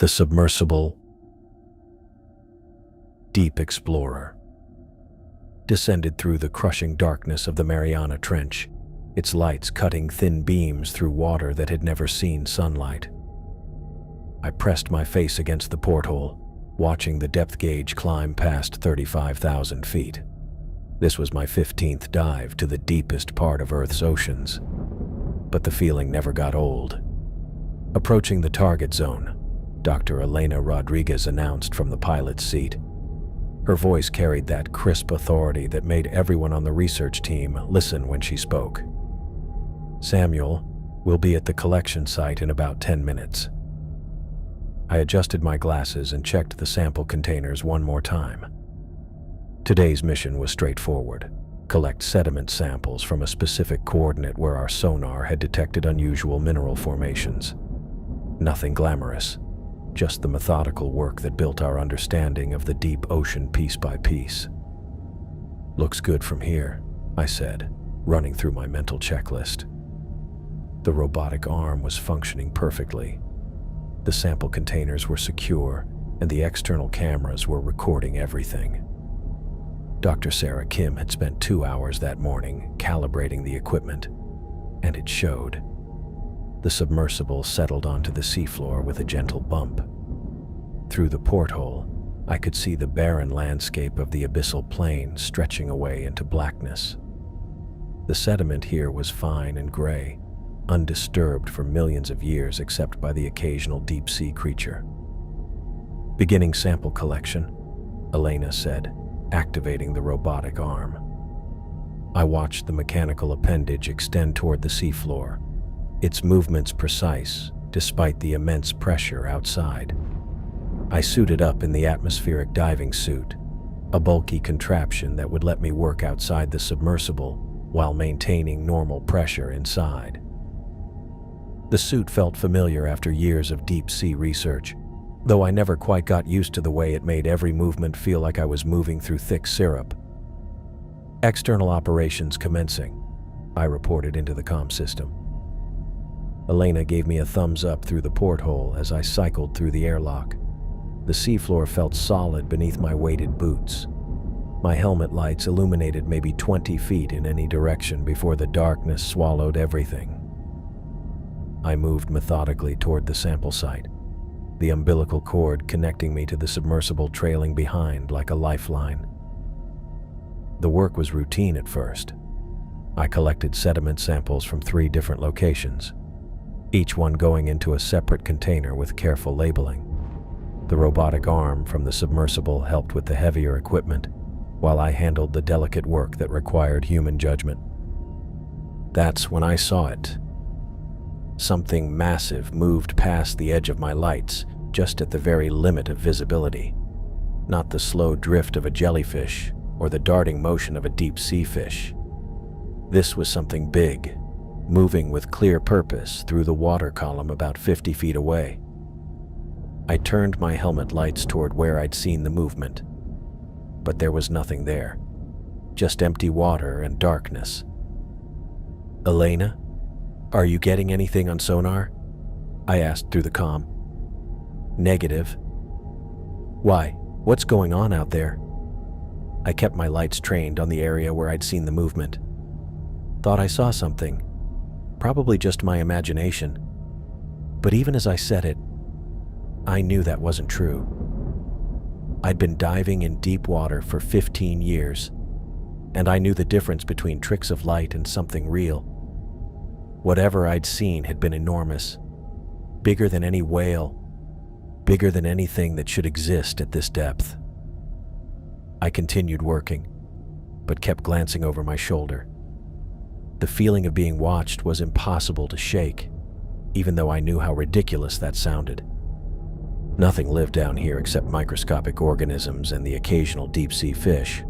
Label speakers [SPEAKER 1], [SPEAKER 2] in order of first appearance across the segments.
[SPEAKER 1] The submersible Deep Explorer descended through the crushing darkness of the Mariana Trench, its lights cutting thin beams through water that had never seen sunlight. I pressed my face against the porthole, watching the depth gauge climb past 35,000 feet. This was my 15th dive to the deepest part of Earth's oceans, but the feeling never got old. Approaching the target zone, Dr. Elena Rodriguez announced from the pilot's seat. Her voice carried that crisp authority that made everyone on the research team listen when she spoke. "Samuel, we'll be at the collection site in about 10 minutes. I adjusted my glasses and checked the sample containers one more time. Today's mission was straightforward: collect sediment samples from a specific coordinate where our sonar had detected unusual mineral formations. Nothing glamorous, just the methodical work that built our understanding of the deep ocean piece by piece. "Looks good from here," I said, running through my mental checklist. The robotic arm was functioning perfectly. The sample containers were secure, and the external cameras were recording everything. Dr. Sarah Kim had spent 2 hours that morning calibrating the equipment, and it showed. The submersible settled onto the seafloor with a gentle bump. Through the porthole, I could see the barren landscape of the abyssal plain stretching away into blackness. The sediment here was fine and gray, undisturbed for millions of years except by the occasional deep-sea creature. "Beginning sample collection," Elena said, activating the robotic arm. I watched the mechanical appendage extend toward the seafloor, its movements precise despite the immense pressure outside. I suited up in the atmospheric diving suit, a bulky contraption that would let me work outside the submersible while maintaining normal pressure inside. The suit felt familiar after years of deep-sea research, though I never quite got used to the way it made every movement feel like I was moving through thick syrup. "External operations commencing," I reported into the comm system. Elena gave me a thumbs up through the porthole as I cycled through the airlock. The seafloor felt solid beneath my weighted boots. My helmet lights illuminated maybe 20 feet in any direction before the darkness swallowed everything. I moved methodically toward the sample site, the umbilical cord connecting me to the submersible trailing behind like a lifeline. The work was routine at first. I collected sediment samples from 3 different locations, each one going into a separate container with careful labeling. The robotic arm from the submersible helped with the heavier equipment, while I handled the delicate work that required human judgment. That's when I saw it. Something massive moved past the edge of my lights, just at the very limit of visibility. Not the slow drift of a jellyfish or the darting motion of a deep-sea fish. This was something big, moving with clear purpose through the water column about 50 feet away. I turned my helmet lights toward where I'd seen the movement, but there was nothing there, just empty water and darkness. "Elena, are you getting anything on sonar?" I asked through the comm. "Negative." "Why? What's going on out there?" I kept my lights trained on the area where I'd seen the movement. "Thought I saw something. Probably just my imagination." But even as I said it, I knew that wasn't true. I'd been diving in deep water for 15 years, and I knew the difference between tricks of light and something real. Whatever I'd seen had been enormous, bigger than any whale, bigger than anything that should exist at this depth. I continued working, but kept glancing over my shoulder. The feeling of being watched was impossible to shake, even though I knew how ridiculous that sounded. Nothing lived down here except microscopic organisms and the occasional deep-sea fish.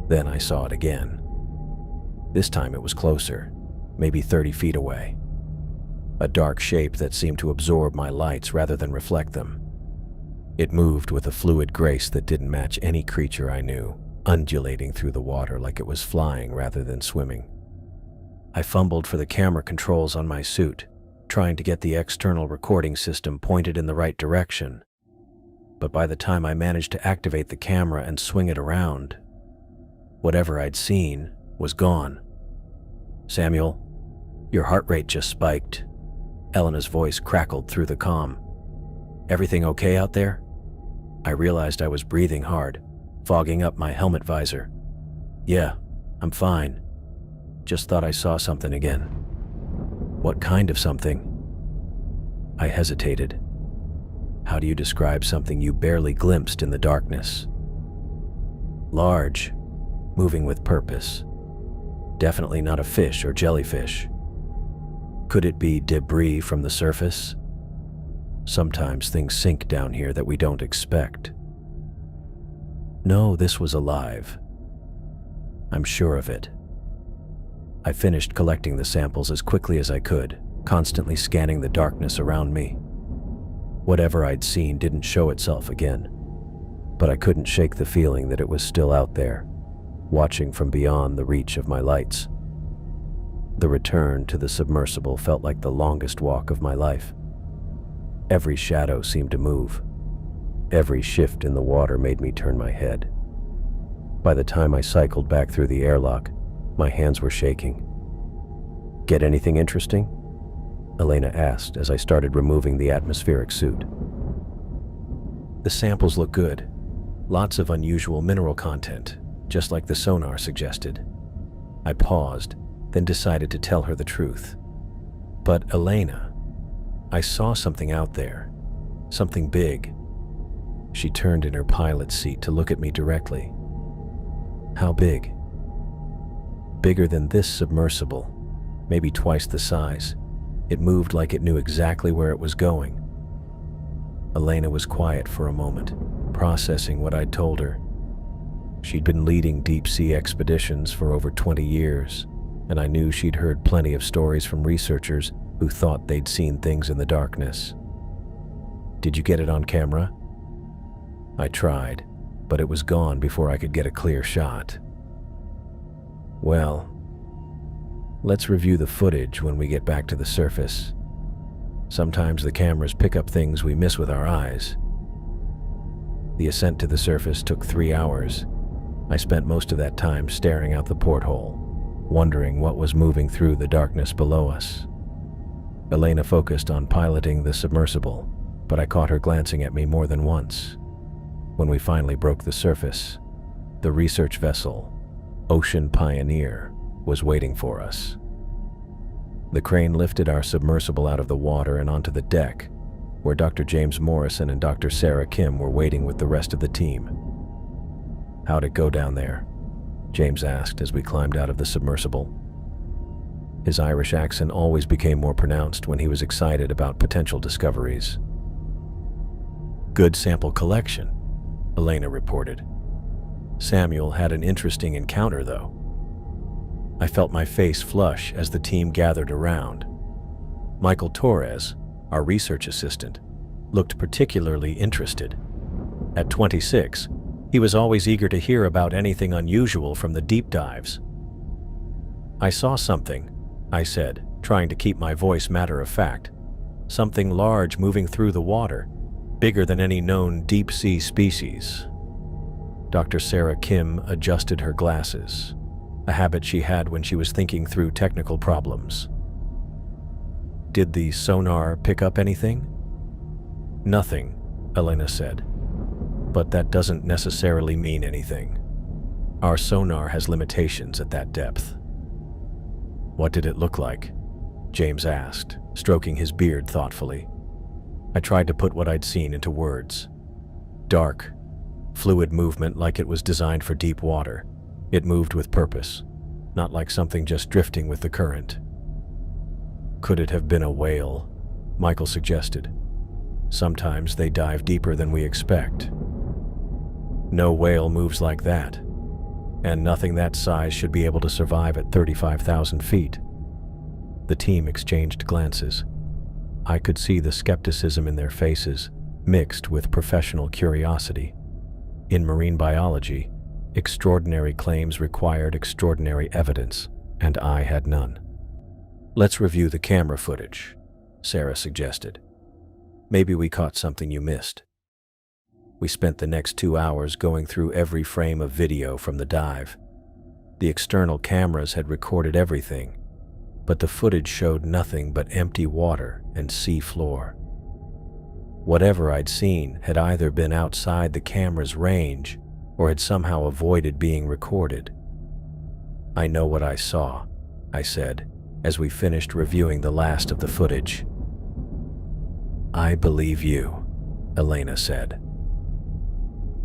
[SPEAKER 1] Then I saw it again. This time it was closer, maybe 30 feet away. A dark shape that seemed to absorb my lights rather than reflect them. It moved with a fluid grace that didn't match any creature I knew, undulating through the water like it was flying rather than swimming. I fumbled for the camera controls on my suit, trying to get the external recording system pointed in the right direction. But by the time I managed to activate the camera and swing it around, whatever I'd seen was gone. "Samuel, your heart rate just spiked." Elena's voice crackled through the comm. "Everything okay out there?" I realized I was breathing hard, fogging up my helmet visor. "Yeah, I'm fine. Just thought I saw something again." "What kind of something?" I hesitated. How do you describe something you barely glimpsed in the darkness? "Large, moving with purpose. Definitely not a fish or jellyfish." "Could it be debris from the surface? Sometimes things sink down here that we don't expect." "No, this was alive. I'm sure of it." I finished collecting the samples as quickly as I could, constantly scanning the darkness around me. Whatever I'd seen didn't show itself again, but I couldn't shake the feeling that it was still out there, watching from beyond the reach of my lights. The return to the submersible felt like the longest walk of my life. Every shadow seemed to move. Every shift in the water made me turn my head. By the time I cycled back through the airlock, my hands were shaking. "Get anything interesting?" Elena asked as I started removing the atmospheric suit. "The samples look good. Lots of unusual mineral content, just like the sonar suggested." I paused, then decided to tell her the truth. "But Elena, I saw something out there. Something big." She turned in her pilot's seat to look at me directly. "How big?" "Bigger than this submersible, maybe twice the size. It moved like it knew exactly where it was going." Elena was quiet for a moment, processing what I'd told her. She'd been leading deep-sea expeditions for over 20 years, and I knew she'd heard plenty of stories from researchers who thought they'd seen things in the darkness. "Did you get it on camera?" I tried, but it was gone before I could get a clear shot. "Well, let's review the footage when we get back to the surface. Sometimes the cameras pick up things we miss with our eyes." The ascent to the surface took 3 hours. I spent most of that time staring out the porthole, wondering what was moving through the darkness below us. Elena focused on piloting the submersible, but I caught her glancing at me more than once. When we finally broke the surface, the research vessel, Ocean Pioneer, was waiting for us. The crane lifted our submersible out of the water and onto the deck, where Dr. James Morrison and Dr. Sarah Kim were waiting with the rest of the team. "How'd it go down there?" James asked as we climbed out of the submersible. His Irish accent always became more pronounced when he was excited about potential discoveries. "Good sample collection," Elena reported. "Samuel had an interesting encounter, though." I felt my face flush as the team gathered around. Michael Torres, our research assistant, looked particularly interested. At 26, he was always eager to hear about anything unusual from the deep dives. "I saw something," I said, trying to keep my voice matter-of-fact. "Something large moving through the water, bigger than any known deep-sea species." Dr. Sarah Kim adjusted her glasses, a habit she had when she was thinking through technical problems. "Did the sonar pick up anything?" "Nothing," Elena said. "But that doesn't necessarily mean anything. Our sonar has limitations at that depth." "What did it look like?" James asked, stroking his beard thoughtfully. I tried to put what I'd seen into words. "Dark, fluid movement like it was designed for deep water. It moved with purpose, not like something just drifting with the current." "Could it have been a whale?" Michael suggested. "Sometimes they dive deeper than we expect." "No whale moves like that, and nothing that size should be able to survive at 35,000 feet. The team exchanged glances. I could see the skepticism in their faces, mixed with professional curiosity. In marine biology, extraordinary claims required extraordinary evidence, and I had none. "Let's review the camera footage," Sarah suggested. "Maybe we caught something you missed." We spent the next 2 hours going through every frame of video from the dive. The external cameras had recorded everything, but the footage showed nothing but empty water and sea floor. Whatever I'd seen had either been outside the camera's range or had somehow avoided being recorded. "I know what I saw," I said, as we finished reviewing the last of the footage. "I believe you," Elena said.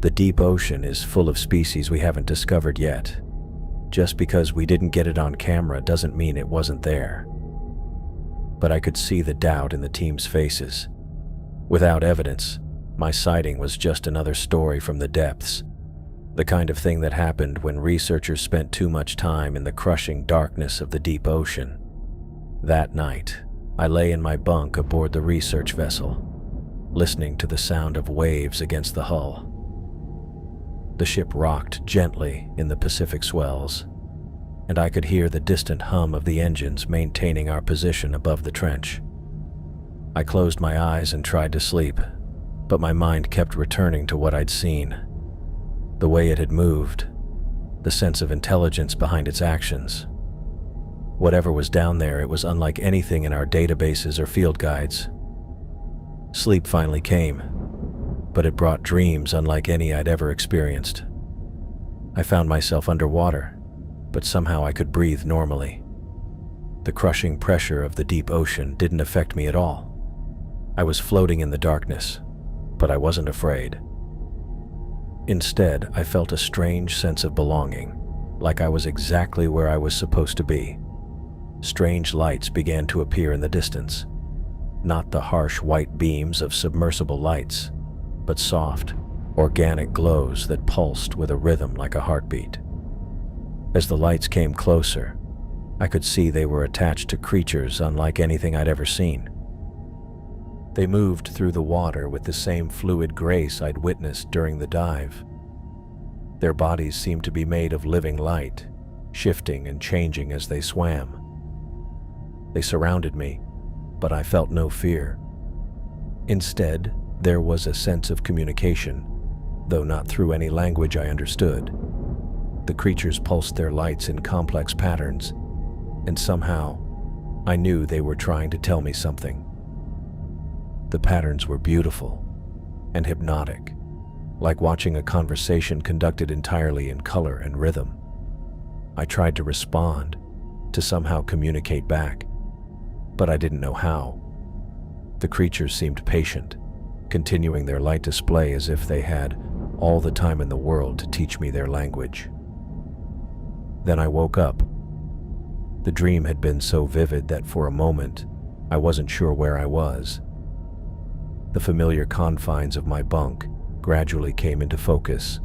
[SPEAKER 1] "The deep ocean is full of species we haven't discovered yet. Just because we didn't get it on camera doesn't mean it wasn't there." But I could see the doubt in the team's faces. Without evidence, my sighting was just another story from the depths, the kind of thing that happened when researchers spent too much time in the crushing darkness of the deep ocean. That night, I lay in my bunk aboard the research vessel, listening to the sound of waves against the hull. The ship rocked gently in the Pacific swells, and I could hear the distant hum of the engines maintaining our position above the trench. I closed my eyes and tried to sleep, but my mind kept returning to what I'd seen. The way it had moved, the sense of intelligence behind its actions. Whatever was down there, it was unlike anything in our databases or field guides. Sleep finally came, but it brought dreams unlike any I'd ever experienced. I found myself underwater, but somehow I could breathe normally. The crushing pressure of the deep ocean didn't affect me at all. I was floating in the darkness, but I wasn't afraid. Instead, I felt a strange sense of belonging, like I was exactly where I was supposed to be. Strange lights began to appear in the distance, not the harsh white beams of submersible lights, but soft, organic glows that pulsed with a rhythm like a heartbeat. As the lights came closer, I could see they were attached to creatures unlike anything I'd ever seen. They moved through the water with the same fluid grace I'd witnessed during the dive. Their bodies seemed to be made of living light, shifting and changing as they swam. They surrounded me, but I felt no fear. Instead, there was a sense of communication, though not through any language I understood. The creatures pulsed their lights in complex patterns, and somehow, I knew they were trying to tell me something. The patterns were beautiful and hypnotic, like watching a conversation conducted entirely in color and rhythm. I tried to respond, to somehow communicate back, but I didn't know how. The creatures seemed patient, continuing their light display as if they had all the time in the world to teach me their language. Then I woke up. The dream had been so vivid that for a moment, I wasn't sure where I was. The familiar confines of my bunk gradually came into focus,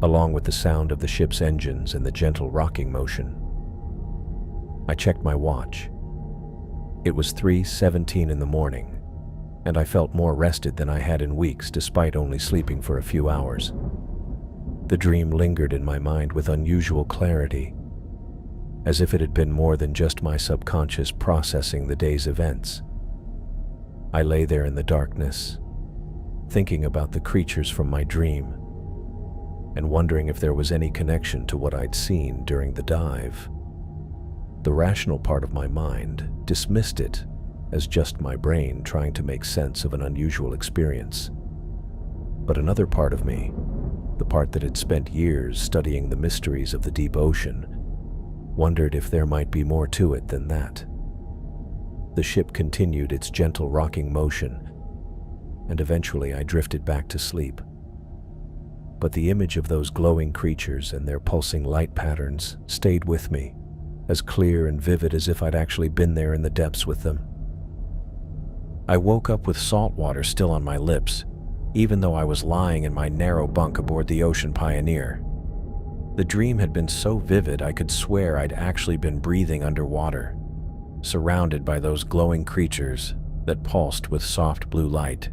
[SPEAKER 1] along with the sound of the ship's engines and the gentle rocking motion. I checked my watch. It was 3:17 in the morning, and I felt more rested than I had in weeks despite only sleeping for a few hours. The dream lingered in my mind with unusual clarity, as if it had been more than just my subconscious processing the day's events. I lay there in the darkness, thinking about the creatures from my dream, and wondering if there was any connection to what I'd seen during the dive. The rational part of my mind dismissed it as just my brain trying to make sense of an unusual experience. But another part of me, the part that had spent years studying the mysteries of the deep ocean, wondered if there might be more to it than that. The ship continued its gentle rocking motion, and eventually I drifted back to sleep. But the image of those glowing creatures and their pulsing light patterns stayed with me, as clear and vivid as if I'd actually been there in the depths with them. I woke up with salt water still on my lips, even though I was lying in my narrow bunk aboard the Ocean Pioneer. The dream had been so vivid I could swear I'd actually been breathing underwater, surrounded by those glowing creatures that pulsed with soft blue light.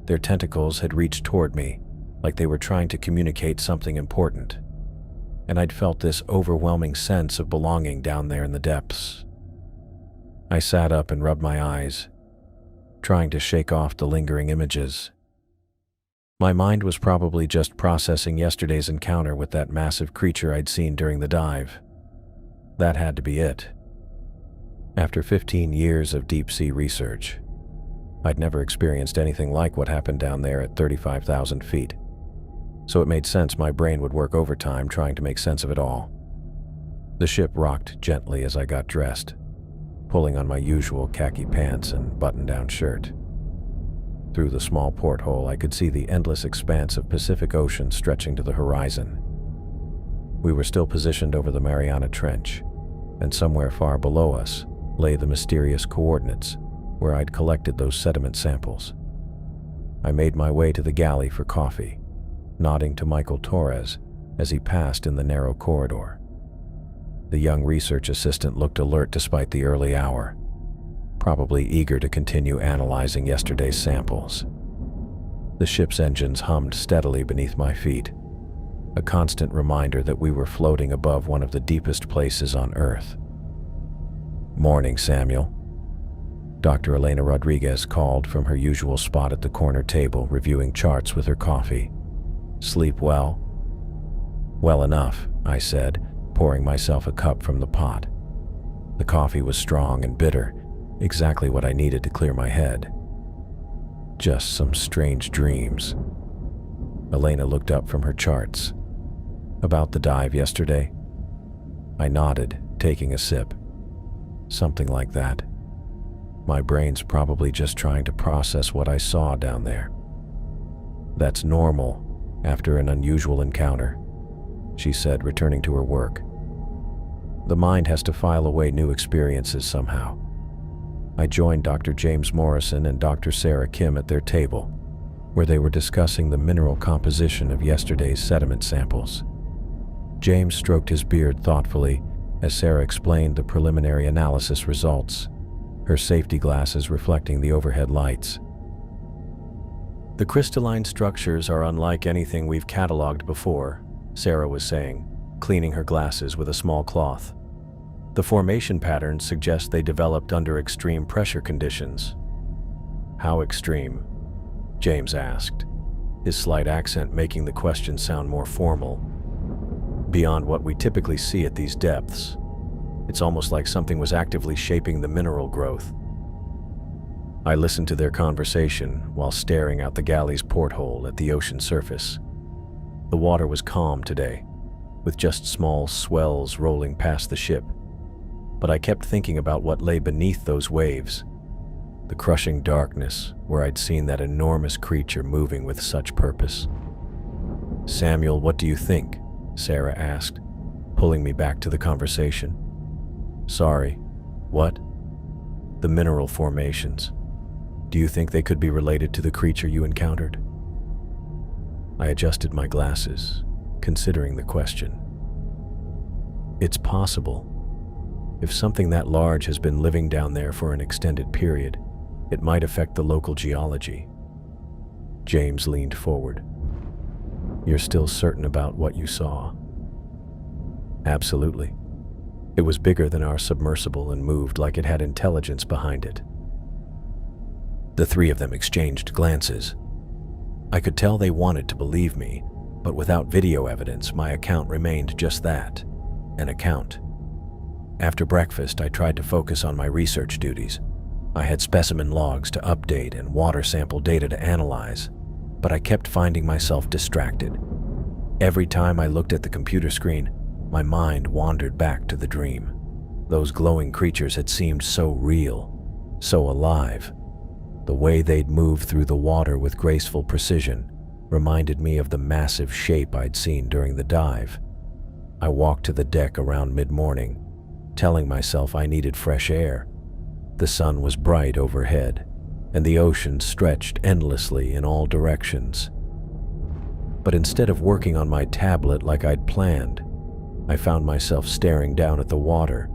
[SPEAKER 1] Their tentacles had reached toward me, like they were trying to communicate something important, and I'd felt this overwhelming sense of belonging down there in the depths. I sat up and rubbed my eyes, trying to shake off the lingering images. My mind was probably just processing yesterday's encounter with that massive creature I'd seen during the dive. That had to be it. After 15 years of deep-sea research, I'd never experienced anything like what happened down there at 35,000 feet. So it made sense my brain would work overtime trying to make sense of it all. The ship rocked gently as I got dressed, pulling on my usual khaki pants and button-down shirt. Through the small porthole, I could see the endless expanse of Pacific Ocean stretching to the horizon. We were still positioned over the Mariana Trench, and somewhere far below us lay the mysterious coordinates where I'd collected those sediment samples. I made my way to the galley for coffee, nodding to Michael Torres as he passed in the narrow corridor. The young research assistant looked alert despite the early hour, probably eager to continue analyzing yesterday's samples. The ship's engines hummed steadily beneath my feet, a constant reminder that we were floating above one of the deepest places on Earth. "Morning, Samuel." Dr. Elena Rodriguez called from her usual spot at the corner table, reviewing charts with her coffee. "Sleep well?" "Well enough," I said, pouring myself a cup from the pot. The coffee was strong and bitter, exactly what I needed to clear my head. "Just some strange dreams." Elena looked up from her charts. "About the dive yesterday?" I nodded, taking a sip. "Something like that. My brain's probably just trying to process what I saw down there." "That's normal after an unusual encounter," she said, returning to her work. "The mind has to file away new experiences somehow." I joined Dr. James Morrison and Dr. Sarah Kim at their table, where they were discussing the mineral composition of yesterday's sediment samples. James stroked his beard thoughtfully as Sarah explained the preliminary analysis results, her safety glasses reflecting the overhead lights. "The crystalline structures are unlike anything we've cataloged before," Sarah was saying, cleaning her glasses with a small cloth. "The formation patterns suggest they developed under extreme pressure conditions." "How extreme?" James asked, his slight accent making the question sound more formal. "Beyond what we typically see at these depths. It's almost like something was actively shaping the mineral growth." I listened to their conversation while staring out the galley's porthole at the ocean surface. The water was calm today, with just small swells rolling past the ship. But I kept thinking about what lay beneath those waves, the crushing darkness where I'd seen that enormous creature moving with such purpose. "Samuel, what do you think?" Sarah asked, pulling me back to the conversation. "Sorry, what?" "The mineral formations. Do you think they could be related to the creature you encountered?" I adjusted my glasses, considering the question. "It's possible. If something that large has been living down there for an extended period, it might affect the local geology." James leaned forward. "You're still certain about what you saw?" "Absolutely. It was bigger than our submersible and moved like it had intelligence behind it." The three of them exchanged glances. I could tell they wanted to believe me, but without video evidence, my account remained just that, an account. After breakfast, I tried to focus on my research duties. I had specimen logs to update and water sample data to analyze, but I kept finding myself distracted. Every time I looked at the computer screen, my mind wandered back to the dream. Those glowing creatures had seemed so real, so alive. The way they'd move through the water with graceful precision reminded me of the massive shape I'd seen during the dive. I walked to the deck around mid-morning, telling myself I needed fresh air. The sun was bright overhead, and the ocean stretched endlessly in all directions. But instead of working on my tablet like I'd planned, I found myself staring down at the water,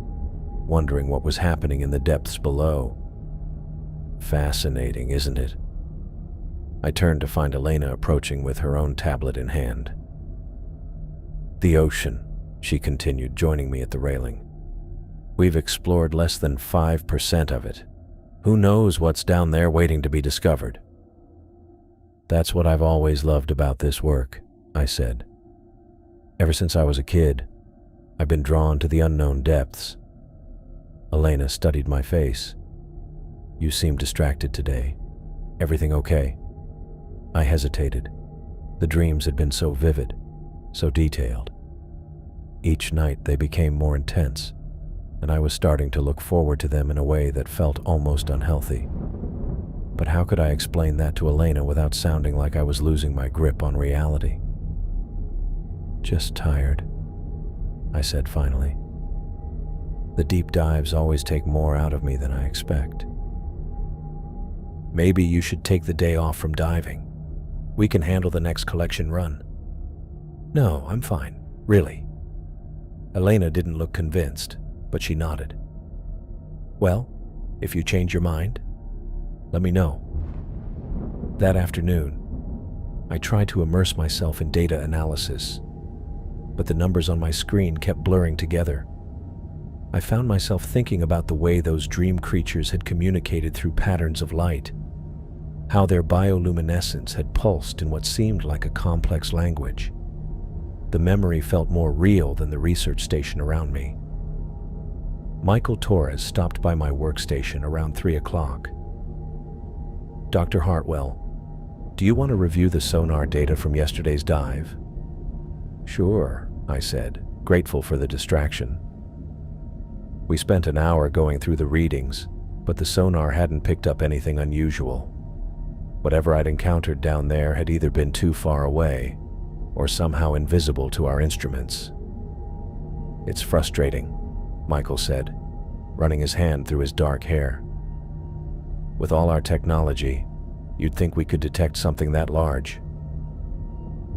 [SPEAKER 1] wondering what was happening in the depths below. Fascinating, isn't it? I turned to find Elena approaching with her own tablet in hand. "The ocean," she continued, joining me at the railing. We've explored less than 5% of it. Who knows what's down there waiting to be discovered? That's what I've always loved about this work, I said. Ever since I was a kid, I've been drawn to the unknown depths. Elena studied my face. You seem distracted today. Everything okay? I hesitated. The dreams had been so vivid, so detailed. Each night they became more intense, and I was starting to look forward to them in a way that felt almost unhealthy. But how could I explain that to Elena without sounding like I was losing my grip on reality? Just tired, I said finally. The deep dives always take more out of me than I expect. Maybe you should take the day off from diving. We can handle the next collection run. No, I'm fine, really. Elena didn't look convinced, but she nodded. Well, if you change your mind, let me know. That afternoon, I tried to immerse myself in data analysis, but the numbers on my screen kept blurring together. I found myself thinking about the way those dream creatures had communicated through patterns of light, how their bioluminescence had pulsed in what seemed like a complex language. The memory felt more real than the research station around me. Michael Torres stopped by my workstation around 3 o'clock. Dr. Hartwell, do you want to review the sonar data from yesterday's dive? Sure, I said, grateful for the distraction. We spent an hour going through the readings, but the sonar hadn't picked up anything unusual. Whatever I'd encountered down there had either been too far away or somehow invisible to our instruments. It's frustrating, Michael said, running his hand through his dark hair. With all our technology, you'd think we could detect something that large.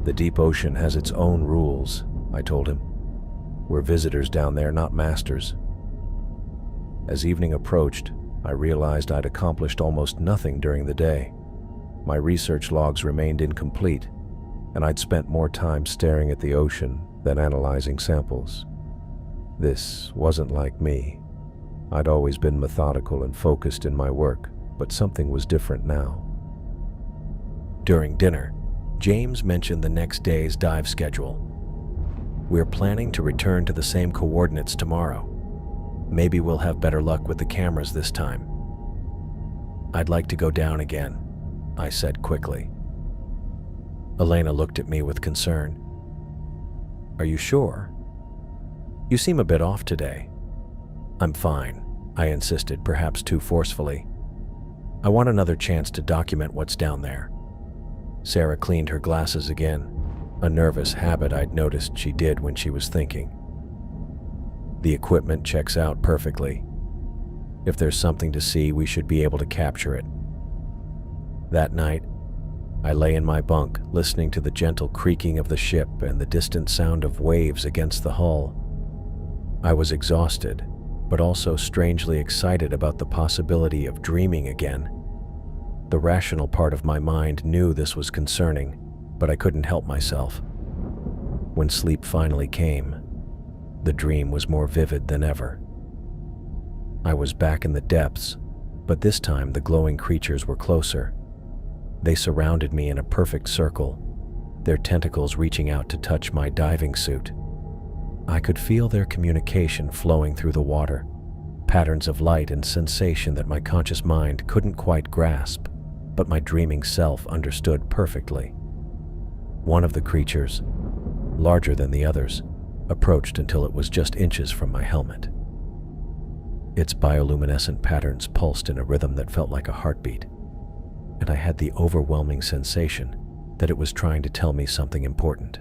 [SPEAKER 1] The deep ocean has its own rules, I told him. We're visitors down there, not masters. As evening approached, I realized I'd accomplished almost nothing during the day. My research logs remained incomplete, and I'd spent more time staring at the ocean than analyzing samples. This wasn't like me. I'd always been methodical and focused in my work, but something was different now. During dinner, James mentioned the next day's dive schedule. We're planning to return to the same coordinates tomorrow. Maybe we'll have better luck with the cameras this time. I'd like to go down again, I said quickly. Elena looked at me with concern. Are you sure? You seem a bit off today. I'm fine, I insisted, perhaps too forcefully. I want another chance to document what's down there. Sarah cleaned her glasses again, a nervous habit I'd noticed she did when she was thinking. The equipment checks out perfectly. If there's something to see, we should be able to capture it. That night, I lay in my bunk, listening to the gentle creaking of the ship and the distant sound of waves against the hull. I was exhausted, but also strangely excited about the possibility of dreaming again. The rational part of my mind knew this was concerning, but I couldn't help myself. When sleep finally came, the dream was more vivid than ever. I was back in the depths, but this time the glowing creatures were closer. They surrounded me in a perfect circle, their tentacles reaching out to touch my diving suit. I could feel their communication flowing through the water, patterns of light and sensation that my conscious mind couldn't quite grasp, but my dreaming self understood perfectly. One of the creatures, larger than the others, approached until it was just inches from my helmet. Its bioluminescent patterns pulsed in a rhythm that felt like a heartbeat, and I had the overwhelming sensation that it was trying to tell me something important.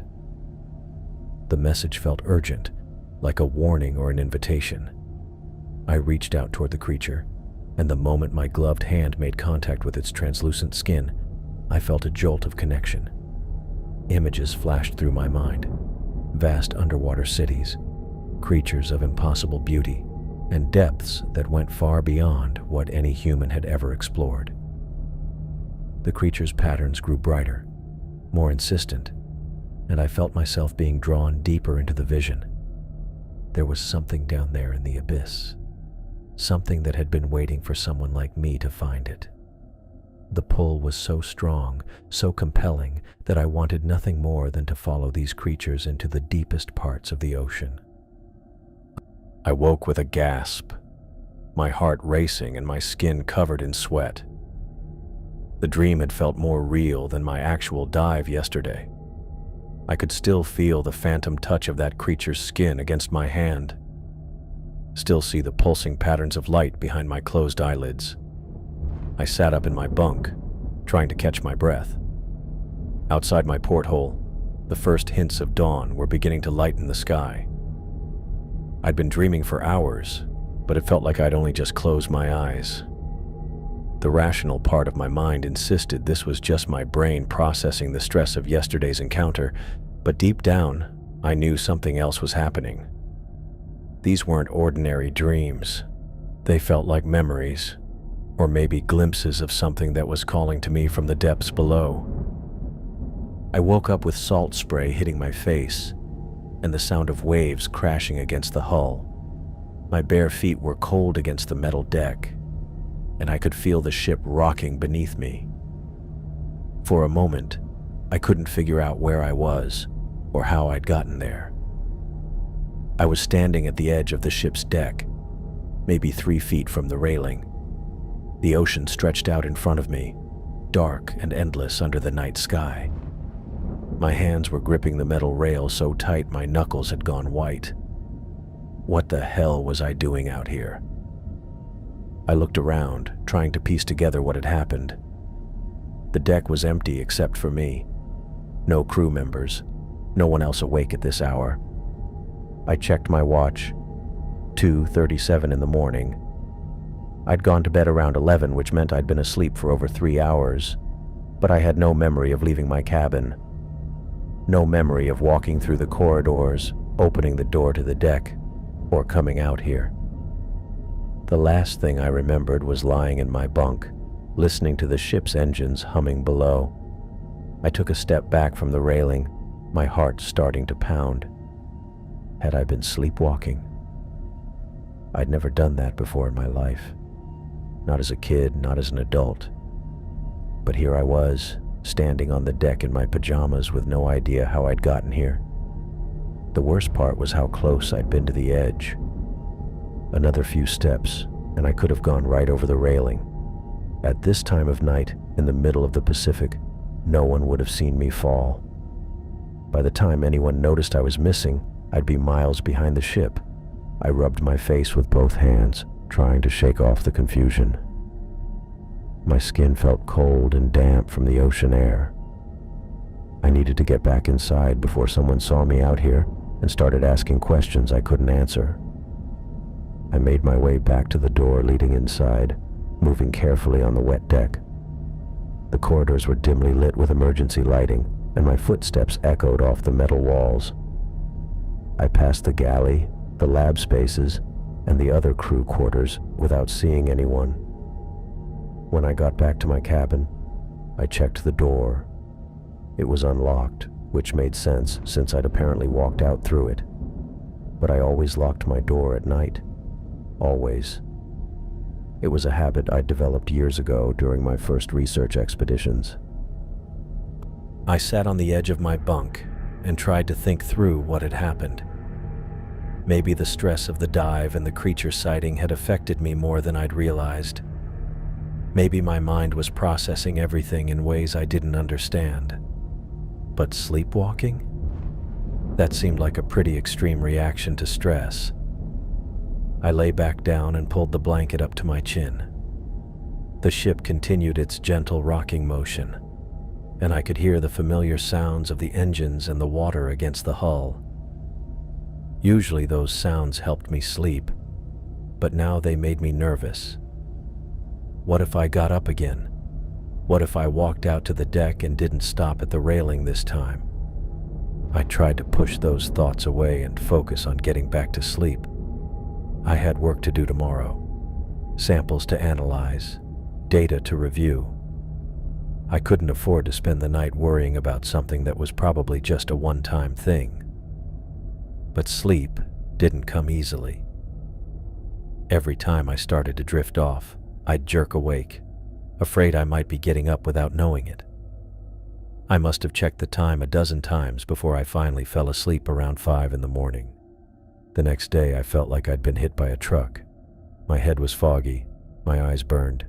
[SPEAKER 1] The message felt urgent, like a warning or an invitation. I reached out toward the creature, and the moment my gloved hand made contact with its translucent skin, I felt a jolt of connection. Images flashed through my mind. Vast underwater cities, creatures of impossible beauty, and depths that went far beyond what any human had ever explored. The creature's patterns grew brighter, more insistent, and I felt myself being drawn deeper into the vision. There was something down there in the abyss, something that had been waiting for someone like me to find it. The pull was so strong, so compelling, that I wanted nothing more than to follow these creatures into the deepest parts of the ocean. I woke with a gasp, my heart racing and my skin covered in sweat. The dream had felt more real than my actual dive yesterday. I could still feel the phantom touch of that creature's skin against my hand, still see the pulsing patterns of light behind my closed eyelids. I sat up in my bunk, trying to catch my breath. Outside my porthole, the first hints of dawn were beginning to lighten the sky. I'd been dreaming for hours, but it felt like I'd only just closed my eyes. The rational part of my mind insisted this was just my brain processing the stress of yesterday's encounter, but deep down, I knew something else was happening. These weren't ordinary dreams. They felt like memories, or maybe glimpses of something that was calling to me from the depths below. I woke up with salt spray hitting my face, and the sound of waves crashing against the hull. My bare feet were cold against the metal deck, and I could feel the ship rocking beneath me. For a moment, I couldn't figure out where I was or how I'd gotten there. I was standing at the edge of the ship's deck, maybe 3 feet from the railing. The ocean stretched out in front of me, dark and endless under the night sky. My hands were gripping the metal rail so tight my knuckles had gone white. What the hell was I doing out here? I looked around, trying to piece together what had happened. The deck was empty except for me. No crew members, no one else awake at this hour. I checked my watch, 2:37 in the morning. I'd gone to bed around 11, which meant I'd been asleep for over 3 hours, but I had no memory of leaving my cabin. No memory of walking through the corridors, opening the door to the deck, or coming out here. The last thing I remembered was lying in my bunk, listening to the ship's engines humming below. I took a step back from the railing, my heart starting to pound. Had I been sleepwalking? I'd never done that before in my life. Not as a kid, not as an adult. But here I was, standing on the deck in my pajamas with no idea how I'd gotten here. The worst part was how close I'd been to the edge. Another few steps, and I could have gone right over the railing. At this time of night, in the middle of the Pacific, no one would have seen me fall. By the time anyone noticed I was missing, I'd be miles behind the ship. I rubbed my face with both hands, trying to shake off the confusion. My skin felt cold and damp from the ocean air. I needed to get back inside before someone saw me out here and started asking questions I couldn't answer. I made my way back to the door leading inside, moving carefully on the wet deck. The corridors were dimly lit with emergency lighting, and my footsteps echoed off the metal walls. I passed the galley, the lab spaces, and the other crew quarters without seeing anyone. When I got back to my cabin, I checked the door. It was unlocked, which made sense since I'd apparently walked out through it. But I always locked my door at night. Always. It was a habit I'd developed years ago during my first research expeditions. I sat on the edge of my bunk and tried to think through what had happened. Maybe the stress of the dive and the creature sighting had affected me more than I'd realized. Maybe my mind was processing everything in ways I didn't understand. But sleepwalking? That seemed like a pretty extreme reaction to stress. I lay back down and pulled the blanket up to my chin. The ship continued its gentle rocking motion, and I could hear the familiar sounds of the engines and the water against the hull. Usually those sounds helped me sleep, but now they made me nervous. What if I got up again? What if I walked out to the deck and didn't stop at the railing this time? I tried to push those thoughts away and focus on getting back to sleep. I had work to do tomorrow, samples to analyze, data to review. I couldn't afford to spend the night worrying about something that was probably just a one-time thing. But sleep, didn't come easily. Every time I started to drift off, I'd jerk awake, afraid I might be getting up without knowing it. I must have checked the time a dozen times before I finally fell asleep around 5 in the morning. The next day, I felt like I'd been hit by a truck. My head was foggy, my eyes burned,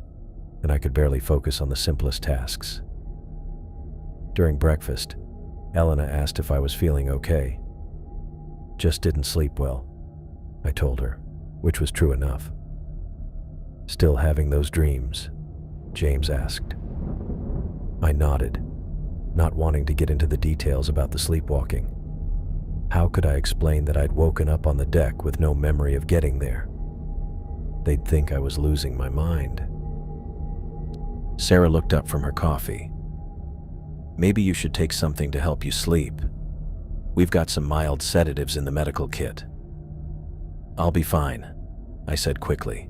[SPEAKER 1] and I could barely focus on the simplest tasks. During breakfast, Elena asked if I was feeling okay. Just didn't sleep well, I told her, which was true enough. Still having those dreams? James asked. I nodded, not wanting to get into the details about the sleepwalking. How could I explain that I'd woken up on the deck with no memory of getting there? They'd think I was losing my mind. Sarah looked up from her coffee. Maybe you should take something to help you sleep. We've got some mild sedatives in the medical kit. I'll be fine, I said quickly.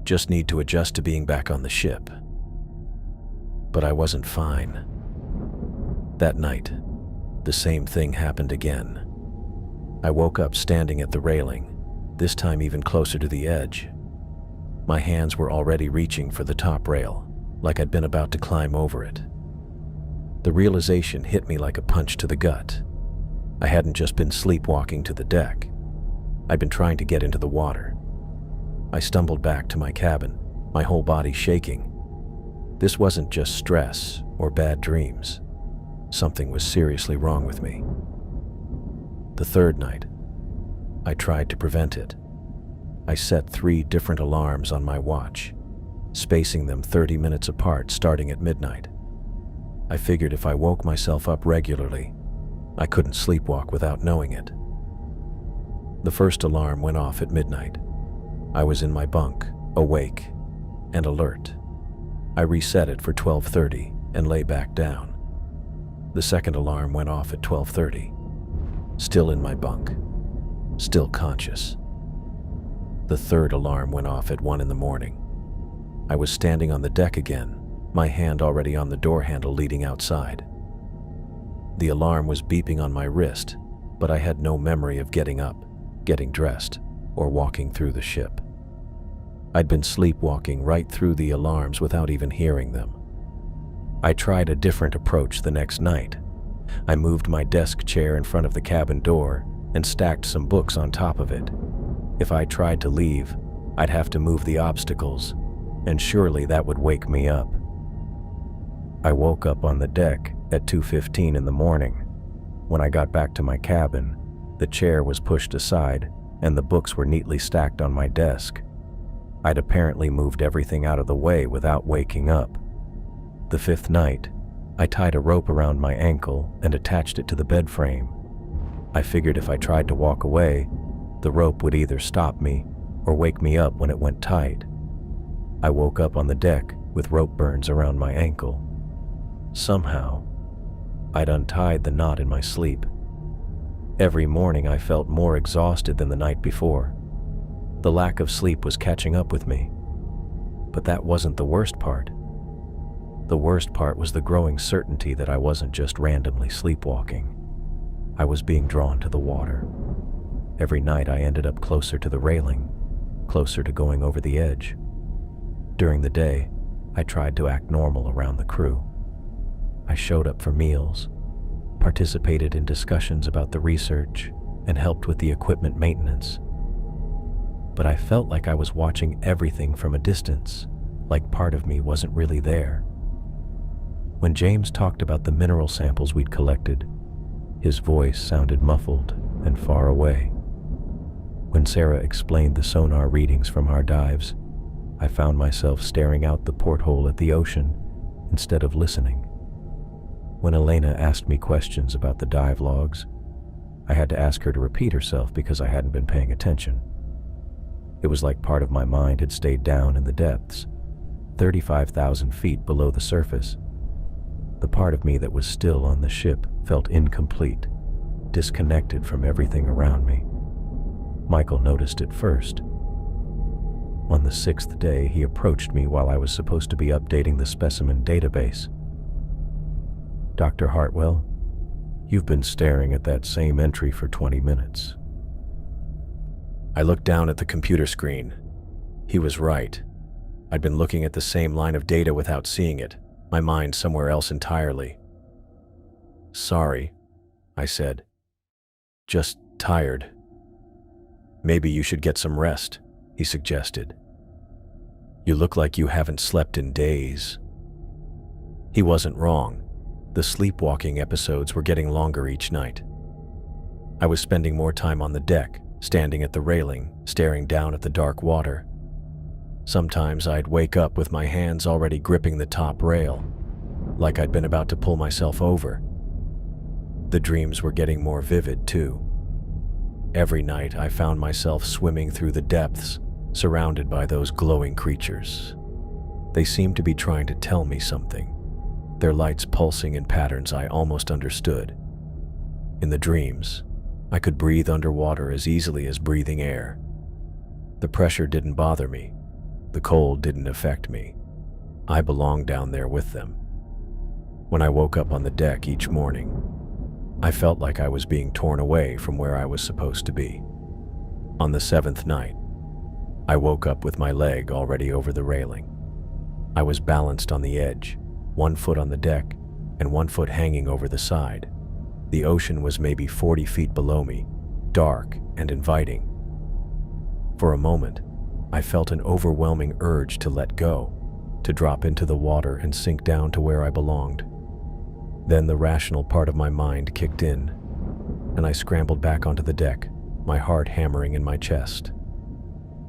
[SPEAKER 1] Just need to adjust to being back on the ship. But I wasn't fine. That night, the same thing happened again. I woke up standing at the railing, this time even closer to the edge. My hands were already reaching for the top rail, like I'd been about to climb over it. The realization hit me like a punch to the gut. I hadn't just been sleepwalking to the deck. I'd been trying to get into the water. I stumbled back to my cabin, my whole body shaking. This wasn't just stress or bad dreams. Something was seriously wrong with me. The third night, I tried to prevent it. I set 3 different alarms on my watch, spacing them 30 minutes apart starting at midnight. I figured if I woke myself up regularly, I couldn't sleepwalk without knowing it. The first alarm went off at midnight. I was in my bunk, awake and alert. I reset it for 12:30 and lay back down. The second alarm went off at 12:30. Still in my bunk, still conscious. The third alarm went off at 1 in the morning. I was standing on the deck again, my hand already on the door handle leading outside. The alarm was beeping on my wrist, but I had no memory of getting up, getting dressed, or walking through the ship. I'd been sleepwalking right through the alarms without even hearing them. I tried a different approach the next night. I moved my desk chair in front of the cabin door and stacked some books on top of it. If I tried to leave, I'd have to move the obstacles, and surely that would wake me up. I woke up on the deck at 2:15 in the morning. When I got back to my cabin, the chair was pushed aside and the books were neatly stacked on my desk. I'd apparently moved everything out of the way without waking up. The 5th night, I tied a rope around my ankle and attached it to the bed frame. I figured if I tried to walk away, the rope would either stop me or wake me up when it went tight. I woke up on the deck with rope burns around my ankle. Somehow, I'd untied the knot in my sleep. Every morning I felt more exhausted than the night before. The lack of sleep was catching up with me. But that wasn't the worst part. The worst part was the growing certainty that I wasn't just randomly sleepwalking. I was being drawn to the water. Every night I ended up closer to the railing, closer to going over the edge. During the day, I tried to act normal around the crew. I showed up for meals, participated in discussions about the research, and helped with the equipment maintenance. But I felt like I was watching everything from a distance, like part of me wasn't really there. When James talked about the mineral samples we'd collected, his voice sounded muffled and far away. When Sarah explained the sonar readings from our dives, I found myself staring out the porthole at the ocean instead of listening. When Elena asked me questions about the dive logs, I had to ask her to repeat herself because I hadn't been paying attention. It was like part of my mind had stayed down in the depths, 35,000 feet below the surface. The part of me that was still on the ship felt incomplete, disconnected from everything around me. Michael noticed it first. On the 6th day, he approached me while I was supposed to be updating the specimen database. "Dr. Hartwell, you've been staring at that same entry for 20 minutes. I looked down at the computer screen. He was right. I'd been looking at the same line of data without seeing it, my mind somewhere else entirely. "Sorry," I said. "Just tired." "Maybe you should get some rest," he suggested. "You look like you haven't slept in days." He wasn't wrong. The sleepwalking episodes were getting longer each night. I was spending more time on the deck, standing at the railing, staring down at the dark water. Sometimes I'd wake up with my hands already gripping the top rail, like I'd been about to pull myself over. The dreams were getting more vivid, too. Every night I found myself swimming through the depths, surrounded by those glowing creatures. They seemed to be trying to tell me something, their lights pulsing in patterns I almost understood. In the dreams, I could breathe underwater as easily as breathing air. The pressure didn't bother me. The cold didn't affect me. I belonged down there with them. When I woke up on the deck each morning, I felt like I was being torn away from where I was supposed to be. On the 7th night, I woke up with my leg already over the railing. I was balanced on the edge, one foot on the deck and one foot hanging over the side. The ocean was maybe 40 feet below me, dark and inviting. For a moment, I felt an overwhelming urge to let go, to drop into the water and sink down to where I belonged. Then the rational part of my mind kicked in, and I scrambled back onto the deck, my heart hammering in my chest.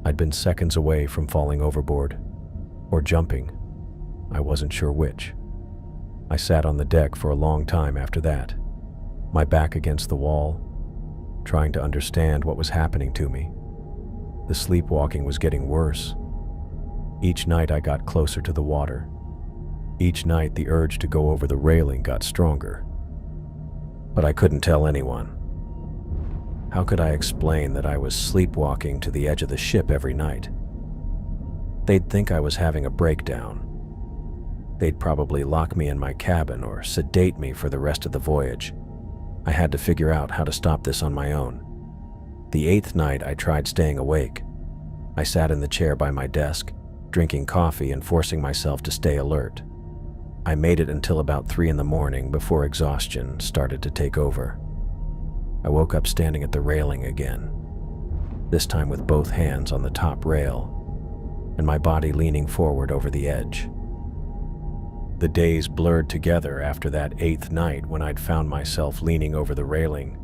[SPEAKER 1] I'd been seconds away from falling overboard, or jumping. I wasn't sure which. I sat on the deck for a long time after that, my back against the wall, trying to understand what was happening to me. The sleepwalking was getting worse. Each night I got closer to the water. Each night the urge to go over the railing got stronger. But I couldn't tell anyone. How could I explain that I was sleepwalking to the edge of the ship every night? They'd think I was having a breakdown. They'd probably lock me in my cabin or sedate me for the rest of the voyage. I had to figure out how to stop this on my own. The 8th night I tried staying awake. I sat in the chair by my desk, drinking coffee and forcing myself to stay alert. I made it until about 3 in the morning before exhaustion started to take over. I woke up standing at the railing again, this time with both hands on the top rail, and my body leaning forward over the edge. The days blurred together after that 8th night when I'd found myself leaning over the railing.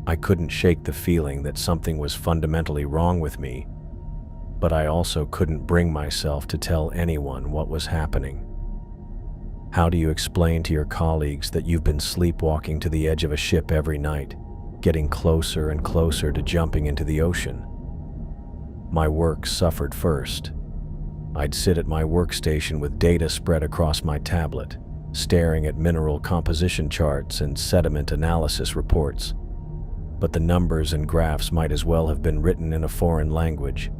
[SPEAKER 1] I couldn't shake the feeling that something was fundamentally wrong with me, but I also couldn't bring myself to tell anyone what was happening. How do you explain to your colleagues that you've been sleepwalking to the edge of a ship every night, getting closer and closer to jumping into the ocean? My work suffered first. I'd sit at my workstation with data spread across my tablet, staring at mineral composition charts and sediment analysis reports. But the numbers and graphs might as well have been written in a foreign language.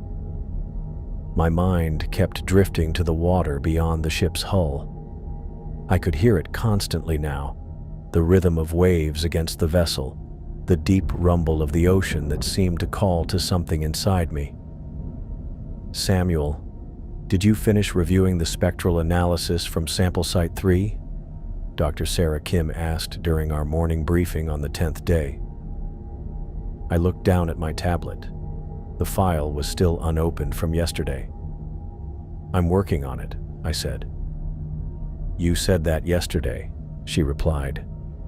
[SPEAKER 1] My mind kept drifting to the water beyond the ship's hull. I could hear it constantly now, the rhythm of waves against the vessel, the deep rumble of the ocean that seemed to call to something inside me. "Samuel, did you finish reviewing the spectral analysis from Sample Site 3? Dr. Sarah Kim asked during our morning briefing on the 10th day. I looked down at my tablet. The file was still unopened from yesterday. "I'm working on it," I said. "You said that yesterday," she replied,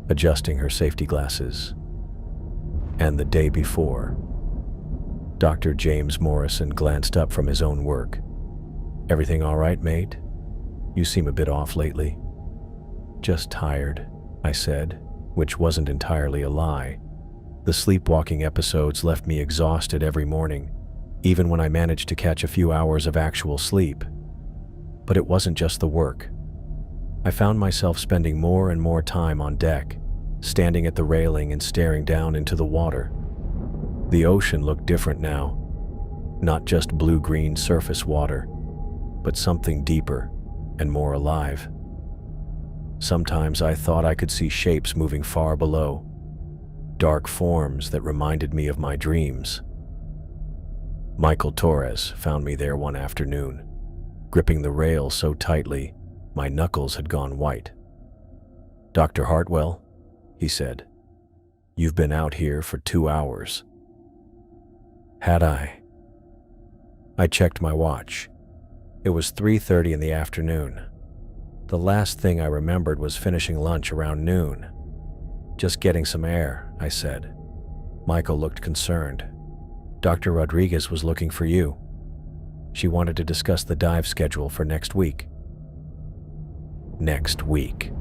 [SPEAKER 1] adjusting her safety glasses. "And the day before." Dr. James Morrison glanced up from his own work. "Everything all right, mate? You seem a bit off lately." "Just tired," I said, which wasn't entirely a lie. The sleepwalking episodes left me exhausted every morning, even when I managed to catch a few hours of actual sleep. But it wasn't just the work. I found myself spending more and more time on deck, standing at the railing and staring down into the water. The ocean looked different now. Not just blue-green surface water, but something deeper and more alive. Sometimes I thought I could see shapes moving far below, dark forms that reminded me of my dreams. Michael Torres found me there one afternoon, gripping the rail so tightly my knuckles had gone white. "Dr. Hartwell," he said, "you've been out here for 2 hours." Had I? I checked my watch. It was 3:30 in the afternoon. The last thing I remembered was finishing lunch around noon. "Just getting some air," I said. Michael looked concerned. "Dr. Rodriguez was looking for you. She wanted to discuss the dive schedule for next week." Next week.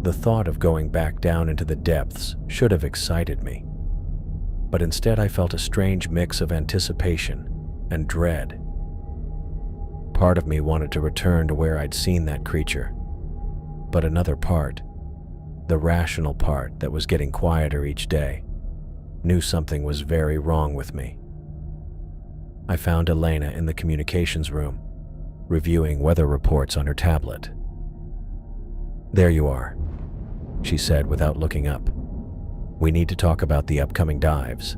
[SPEAKER 1] The thought of going back down into the depths should have excited me. But instead I felt a strange mix of anticipation and dread. Part of me wanted to return to where I'd seen that creature, but another part, the rational part that was getting quieter each day, knew something was very wrong with me. I found Elena in the communications room, reviewing weather reports on her tablet. "There you are," she said without looking up. "We need to talk about the upcoming dives.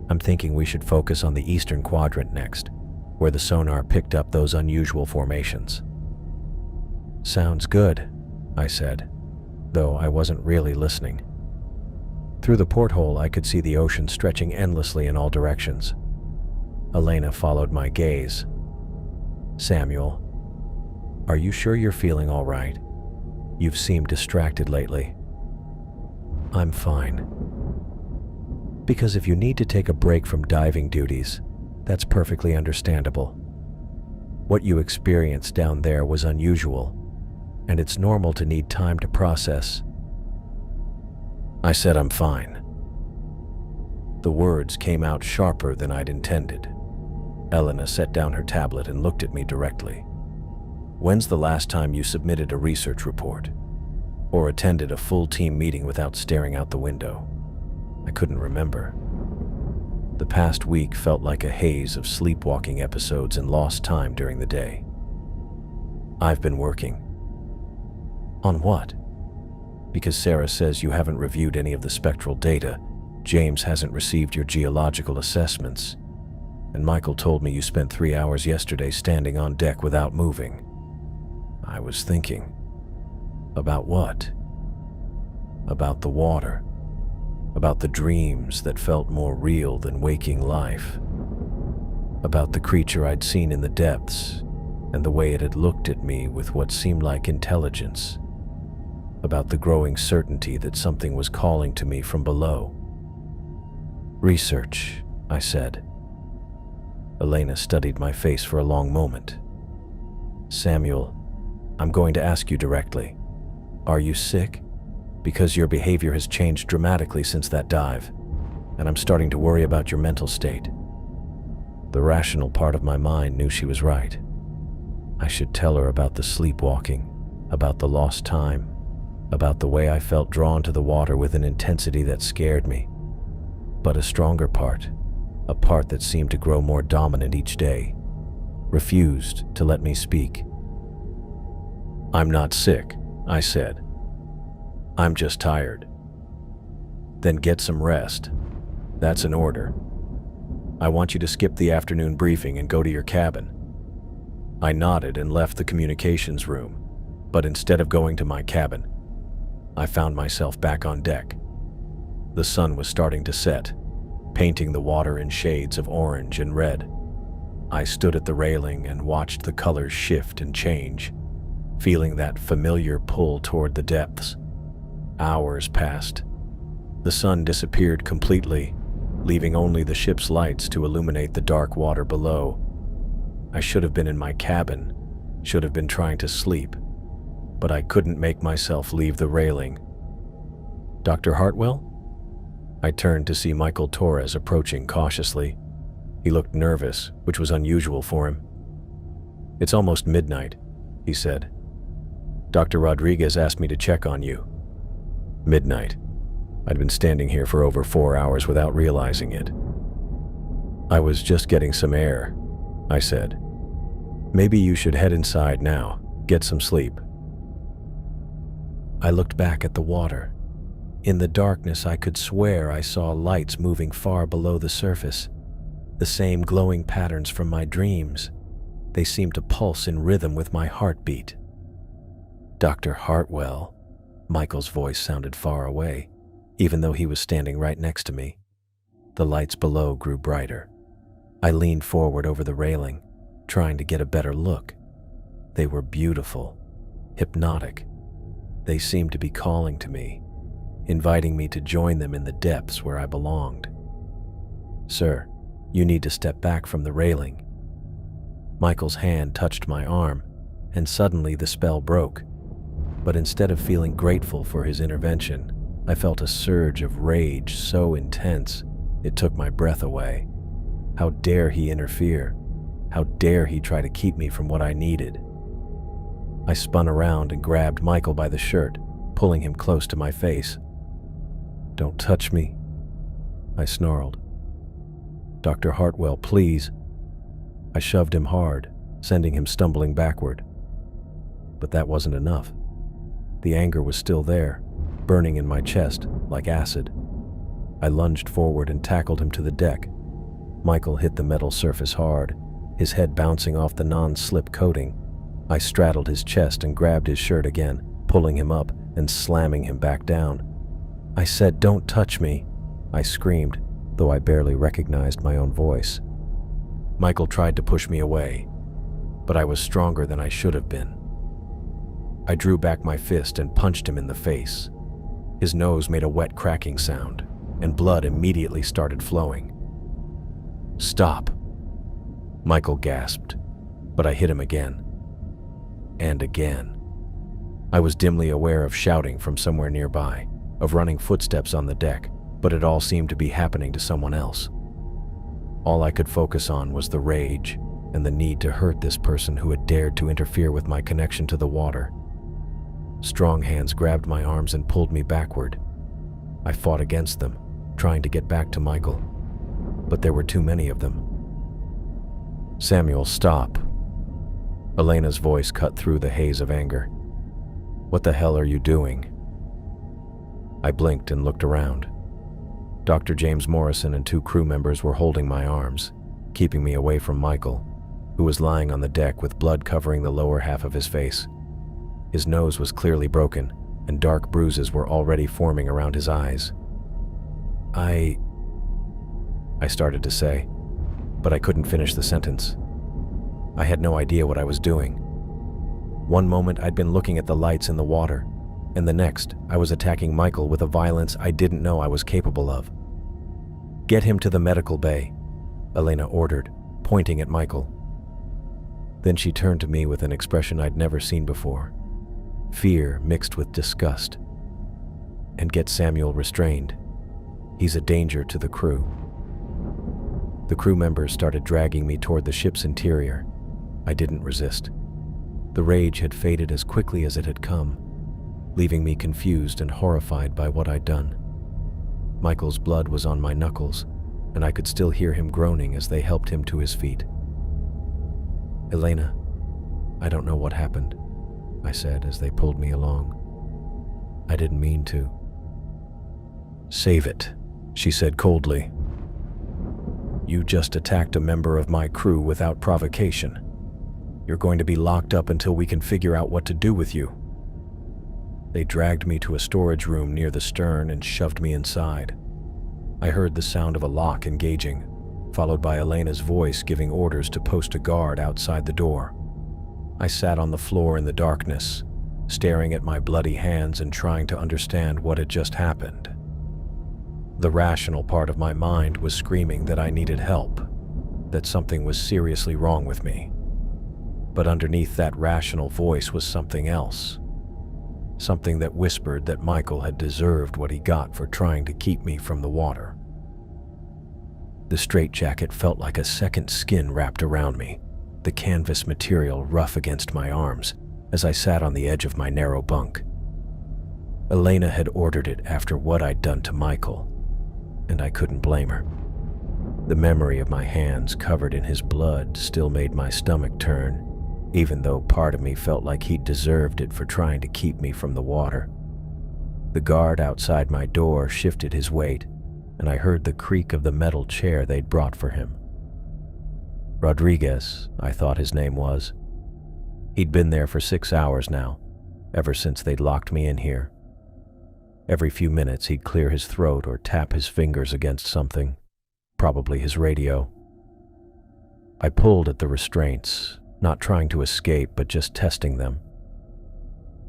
[SPEAKER 1] I'm thinking we should focus on the eastern quadrant next, where the sonar picked up those unusual formations." "Sounds good," I said, though I wasn't really listening. Through the porthole, I could see the ocean stretching endlessly in all directions. Elena followed my gaze. "Samuel, are you sure you're feeling all right? You've seemed distracted lately." "I'm fine." "Because if you need to take a break from diving duties, that's perfectly understandable. What you experienced down there was unusual, and it's normal to need time to process." I said I'm fine. The words came out sharper than I'd intended. Elena set down her tablet and looked at me directly. "When's the last time you submitted a research report? Or attended a full team meeting without staring out the window?" I couldn't remember. The past week felt like a haze of sleepwalking episodes and lost time during the day. "I've been working." "On what?" "Because Sarah says you haven't reviewed any of the spectral data, James hasn't received your geological assessments, and Michael told me you spent 3 hours yesterday standing on deck without moving." I was thinking. About what? About the water. About the dreams that felt more real than waking life. About the creature I'd seen in the depths, and the way it had looked at me with what seemed like intelligence. About the growing certainty that something was calling to me from below. "Research," I said. Elena studied my face for a long moment. "Samuel, I'm going to ask you directly. Are you sick? Because your behavior has changed dramatically since that dive, and I'm starting to worry about your mental state." The rational part of my mind knew she was right. I should tell her about the sleepwalking, about the lost time, about the way I felt drawn to the water with an intensity that scared me. But a stronger part, a part that seemed to grow more dominant each day, refused to let me speak. "I'm not sick," I said. "I'm just tired." "Then get some rest. That's an order. I want you to skip the afternoon briefing and go to your cabin." I nodded and left the communications room, but instead of going to my cabin, I found myself back on deck. The sun was starting to set, painting the water in shades of orange and red. I stood at the railing and watched the colors shift and change, feeling that familiar pull toward the depths. Hours passed. The sun disappeared completely, leaving only the ship's lights to illuminate the dark water below. I should have been in my cabin, should have been trying to sleep, but I couldn't make myself leave the railing. "Dr. Hartwell?" I turned to see Michael Torres approaching cautiously. He looked nervous, which was unusual for him. "It's almost midnight," he said. "Dr. Rodriguez asked me to check on you." Midnight. I'd been standing here for over 4 hours without realizing it. "I was just getting some air," I said. "Maybe you should head inside now, get some sleep." I looked back at the water. In the darkness, I could swear I saw lights moving far below the surface. The same glowing patterns from my dreams. They seemed to pulse in rhythm with my heartbeat. Dr. Hartwell. Michael's voice sounded far away, even though he was standing right next to me. The lights below grew brighter. I leaned forward over the railing, trying to get a better look. They were beautiful, hypnotic. They seemed to be calling to me, inviting me to join them in the depths where I belonged. "Sir, you need to step back from the railing." Michael's hand touched my arm, and suddenly the spell broke. But instead of feeling grateful for his intervention, I felt a surge of rage so intense it took my breath away. How dare he interfere? How dare he try to keep me from what I needed? I spun around and grabbed Michael by the shirt, pulling him close to my face. "Don't touch me," I snarled. "Dr. Hartwell, please." I shoved him hard, sending him stumbling backward. But that wasn't enough. The anger was still there, burning in my chest like acid. I lunged forward and tackled him to the deck. Michael hit the metal surface hard, his head bouncing off the non-slip coating. I straddled his chest and grabbed his shirt again, pulling him up and slamming him back down. "I said, don't touch me," I screamed, though I barely recognized my own voice. Michael tried to push me away, but I was stronger than I should have been. I drew back my fist and punched him in the face. His nose made a wet cracking sound, and blood immediately started flowing. "Stop," Michael gasped, but I hit him again. And again. I was dimly aware of shouting from somewhere nearby, of running footsteps on the deck, but it all seemed to be happening to someone else. All I could focus on was the rage and the need to hurt this person who had dared to interfere with my connection to the water. Strong hands grabbed my arms and pulled me backward. I fought against them, trying to get back to Michael, but there were too many of them. "Samuel, stop." Elena's voice cut through the haze of anger. "What the hell are you doing?" I blinked and looked around. Dr. James Morrison and 2 crew members were holding my arms, keeping me away from Michael, who was lying on the deck with blood covering the lower half of his face. His nose was clearly broken, and dark bruises were already forming around his eyes. I started to say, but I couldn't finish the sentence. I had no idea what I was doing. One moment I'd been looking at the lights in the water, and the next I was attacking Michael with a violence I didn't know I was capable of. "Get him to the medical bay," Elena ordered, pointing at Michael. Then she turned to me with an expression I'd never seen before. Fear mixed with disgust. "And get Samuel restrained. He's a danger to the crew." The crew members started dragging me toward the ship's interior. I didn't resist. The rage had faded as quickly as it had come, leaving me confused and horrified by what I'd done. Michael's blood was on my knuckles, and I could still hear him groaning as they helped him to his feet. "Elena, I don't know what happened," I said as they pulled me along. "I didn't mean to." "Save it," she said coldly. "You just attacked a member of my crew without provocation. You're going to be locked up until we can figure out what to do with you." They dragged me to a storage room near the stern and shoved me inside. I heard the sound of a lock engaging, followed by Elena's voice giving orders to post a guard outside the door. I sat on the floor in the darkness, staring at my bloody hands and trying to understand what had just happened. The rational part of my mind was screaming that I needed help, that something was seriously wrong with me. But underneath that rational voice was something else. Something that whispered that Michael had deserved what he got for trying to keep me from the water. The straitjacket felt like a second skin wrapped around me, the canvas material rough against my arms as I sat on the edge of my narrow bunk. Elena had ordered it after what I'd done to Michael, and I couldn't blame her. The memory of my hands covered in his blood still made my stomach turn, even though part of me felt like he'd deserved it for trying to keep me from the water. The guard outside my door shifted his weight, and I heard the creak of the metal chair they'd brought for him. Rodriguez, I thought his name was. He'd been there for 6 hours now, ever since they'd locked me in here. Every few minutes he'd clear his throat or tap his fingers against something, probably his radio. I pulled at the restraints, not trying to escape but just testing them.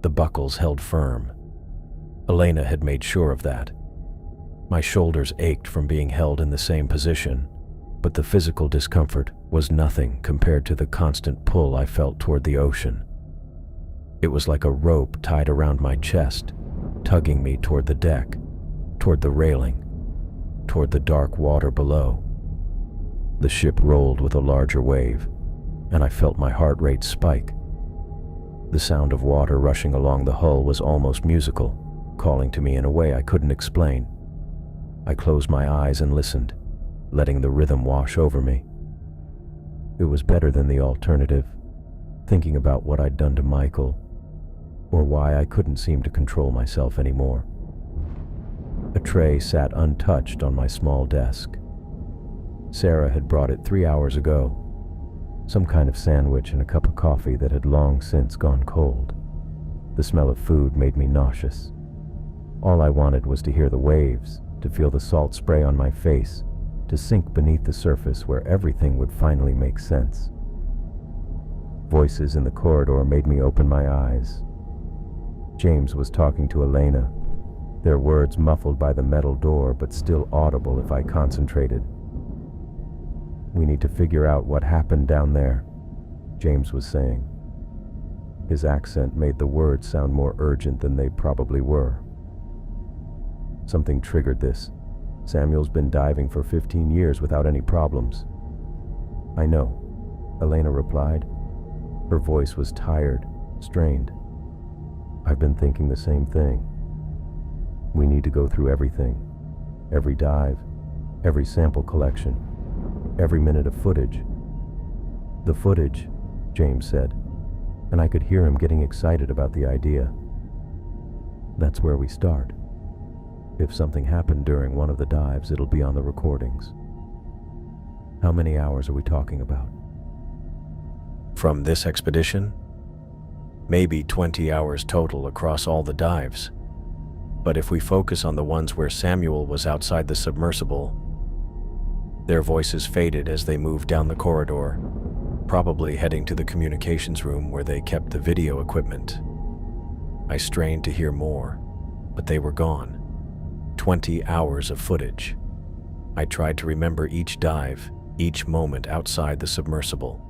[SPEAKER 1] The buckles held firm. Elena had made sure of that. My shoulders ached from being held in the same position, but the physical discomfort was nothing compared to the constant pull I felt toward the ocean. It was like a rope tied around my chest, tugging me toward the deck, toward the railing, toward the dark water below. The ship rolled with a larger wave, and I felt my heart rate spike. The sound of water rushing along the hull was almost musical, calling to me in a way I couldn't explain. I closed my eyes and listened, letting the rhythm wash over me. It was better than the alternative, thinking about what I'd done to Michael, or why I couldn't seem to control myself anymore. A tray sat untouched on my small desk. Sarah had brought it 3 hours ago, some kind of sandwich and a cup of coffee that had long since gone cold. The smell of food made me nauseous. All I wanted was to hear the waves, to feel the salt spray on my face, to sink beneath the surface where everything would finally make sense. Voices in the corridor made me open my eyes. James was talking to Elena, their words muffled by the metal door but still audible if I concentrated. "We need to figure out what happened down there," James was saying. His accent made the words sound more urgent than they probably were. "Something triggered this. Samuel's been diving for 15 years without any problems." "I know," Elena replied. Her voice was tired, strained. "I've been thinking the same thing. We need to go through everything. Every dive, every sample collection, every minute of footage." "The footage," James said, and I could hear him getting excited about the idea. "That's where we start. If something happened during one of the dives, it'll be on the recordings." "How many hours are we talking about?" "From this expedition? Maybe 20 hours total across all the dives. But if we focus on the ones where Samuel was outside the submersible..." Their voices faded as they moved down the corridor, probably heading to the communications room where they kept the video equipment. I strained to hear more, but they were gone. 20 hours of footage. I tried to remember each dive, each moment outside the submersible.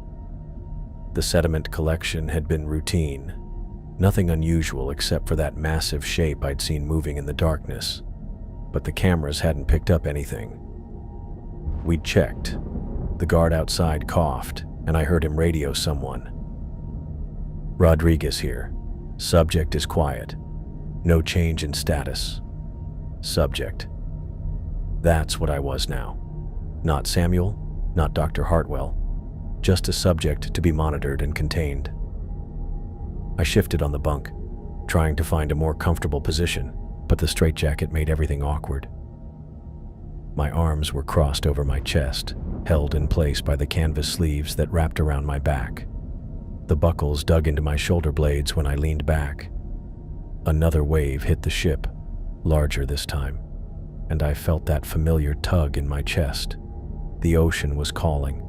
[SPEAKER 1] The sediment collection had been routine, nothing unusual except for that massive shape I'd seen moving in the darkness, but the cameras hadn't picked up anything. We'd checked. The guard outside coughed, and I heard him radio someone. "Rodriguez here. Subject is quiet. No change in status." Subject. That's what I was now. Not Samuel, not Dr. Hartwell. Just a subject to be monitored and contained. I shifted on the bunk, trying to find a more comfortable position, but the straitjacket made everything awkward. My arms were crossed over my chest, held in place by the canvas sleeves that wrapped around my back. The buckles dug into my shoulder blades when I leaned back. Another wave hit the ship, larger this time, and I felt that familiar tug in my chest. The ocean was calling,